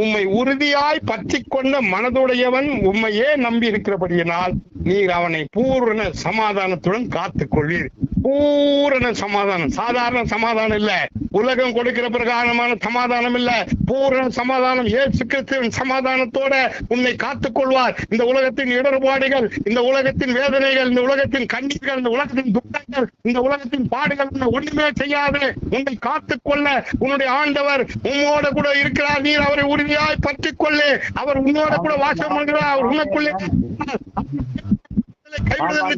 உம்மை உறுதியாய் பற்றி கொண்ட மனதுடையவன் உம்மையே நம்பி இருக்கிறபடியினால் நீர் அவனை பூரண சமாதானத்துடன் காத்துக் கொள்வீர். பூரண சமாதானம், சாதாரண சமாதானம் இல்ல, உலகம் கொடுக்கிற பிரகாரமான சமாதானம் இல்ல, பூரண சமாதானம். இயேசு கிறிஸ்துவின் சமாதானத்தோட உன்னை காத்துக் கொள்வார். இந்த உலகத்தின் இடர்பாடுகள், இந்த உலகத்தின் வேதனைகள், இந்த உலகத்தின் கண்ணீர்கள், இந்த உலகத்தின் துக்கங்கள், இந்த உலகத்தின் பாடுகள் ஒண்ணுமே செய்யாது உன்னை காத்துக் கொள்ள உன்னுடைய ஆண்டவர் உன்னோட கூட இருக்கிறார். நீர் அவரை உறுதியாய் பற்றிக் கொள்ளு. அவர் உன்னோட கூட வாசம் பண்ணுகிறார். அவர் உனக்குள்ளே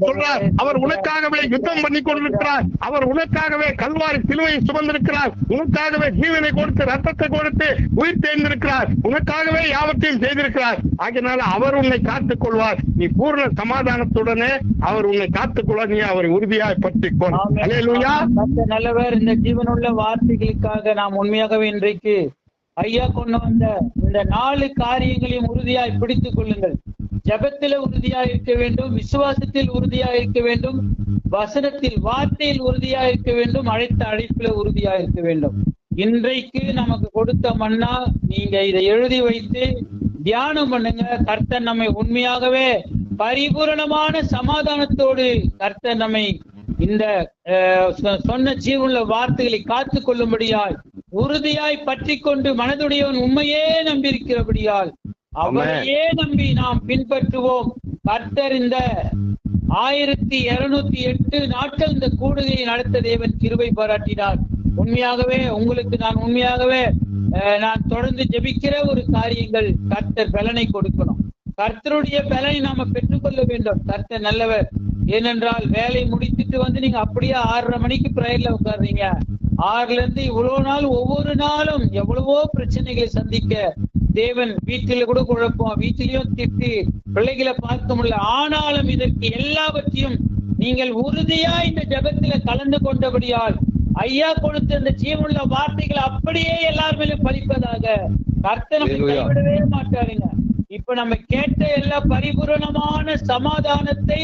சொல்றார். அவர் உனக்காகவே யுத்தம் பண்ணி கொண்டிருக்கிறார். அவர் உனக்காகவே கல்வாரி சிலுவையை சுமந்திருக்கிறார். உனக்காகவே ஜீவனை கொடுத்து ரத்தத்தை கொடுத்து உயிர் தேர்ந்திருக்கிறார். உனக்காகவே யாவற்றையும் செய்திருக்கிறார். ஆகையினால அவர் உன்னை காத்துக் கொள்வார். நீ பூர்ண சமாதானத்துடனே அவர் உன்னை காத்துக் கொள்ள நீ அவரை உறுதியாய் பற்றிக் கொள். அல்லேலூயா. நல்லவர். இந்த ஜீவனுள்ள வார்த்தைகளுக்காக நாம் உண்மையாகவே இன்றைக்கு ஐயா கொண்டு வந்த இந்த 4 காரியங்களையும் உறுதியாய் பிடித்துக் கொள்ளுங்கள். ஜபத்தில உறுதியா இருக்க வேண்டும், விசுவாசத்தில் உறுதியா இருக்க வேண்டும், வசனத்தில் வார்த்தையில் உறுதியா இருக்க வேண்டும், அழைத்த அழைப்பில உறுதியா இருக்க வேண்டும். இன்றைக்கு நமக்கு கொடுத்த மன்னா நீங்க இதை எழுதி வைத்து தியானம் பண்ணுங்க. கர்த்தர் நம்மை உண்மையாகவே பரிபூரணமான சமாதானத்தோடு கர்த்தர் நம்மை இந்த சொன்ன ஜீவனுள்ள வார்த்தைகளை காத்து கொள்ளும்படியால் உறுதியாய் பற்றி கொண்டு மனதுடையவன் உண்மையே நம்பியிருக்கிறபடியால் அவரையே நம்பி நாம் பின்பற்றுவோம். கர்த்தர் இந்த 1208 நாட்கள் இந்த கூடுகையை நடத்த தேவன் கிருபை பாராட்டினார். உண்மையாகவே உங்களுக்கு நான் தொடர்ந்து ஜெபிக்கிற ஒரு காரியங்கள் கர்த்தர் பலனை கொடுக்கணும். கர்த்தருடைய பலனை நாம பெற்றுக்கொள்ள வேண்டும். கர்த்தர் நல்லவர். ஏனென்றால் வேலை முடித்துட்டு வந்து நீங்க அப்படியே 6:30 மணிக்கு பிரேயர்ல உட்கார்றீங்க. 6ல இருந்து இவ்வளவு நாள் ஒவ்வொரு நாளும் எவ்வளவோ பிரச்சனைகளை சந்திக்க தேவன் வீட்டில கூட குழப்பம், வீட்டிலையும் திட்டு, பிள்ளைகளை பார்க்க முடியல. ஆனாலும் இதற்கு எல்லாவற்றையும் நீங்கள் உறுதியா இந்த ஜெபத்துல கலந்து கொண்டபடியால் ஐயா கொடுத்த இந்த ஜீவனுள்ள வார்த்தைகள் அப்படியே எல்லாருமே பலிப்பதாக. கர்த்தர் நம்மை கைவிடவே மாட்டாருங்க. இப்ப நம்ம கேட்ட எல்லா பரிபூரணமான சமாதானத்தை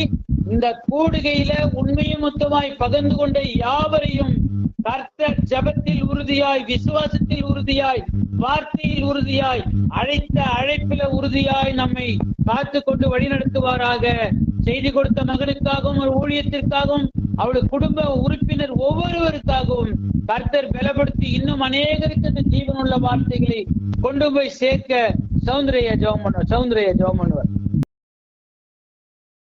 இந்த கூடுகையில உண்மையும் மொத்தமாய் பகிர்ந்து கொண்ட யாவரையும் கர்த்தர் ஜெபத்தில் உறுதியாய், விசுவாசத்தில் உறுதியாய், வார்த்தையில் உறுதியாய், அழைத்த அழைப்பில உறுதியாய் நம்மை காத்து கொண்டு வழிநடத்துவாராக. செய்தி கொடுத்த மகனுக்காகவும் ஒரு ஊழியத்திற்காகவும் அவருடைய குடும்ப உறுப்பினர் ஒவ்வொருவருக்காகவும் கர்த்தர் பலப்படுத்தி இன்னும் அநேகருக்கு இந்த ஜீவனுள்ள வார்த்தைகளை கொண்டு போய் சேர்க்க சௌந்தரிய ஜெபம் பண்ணுவோம்.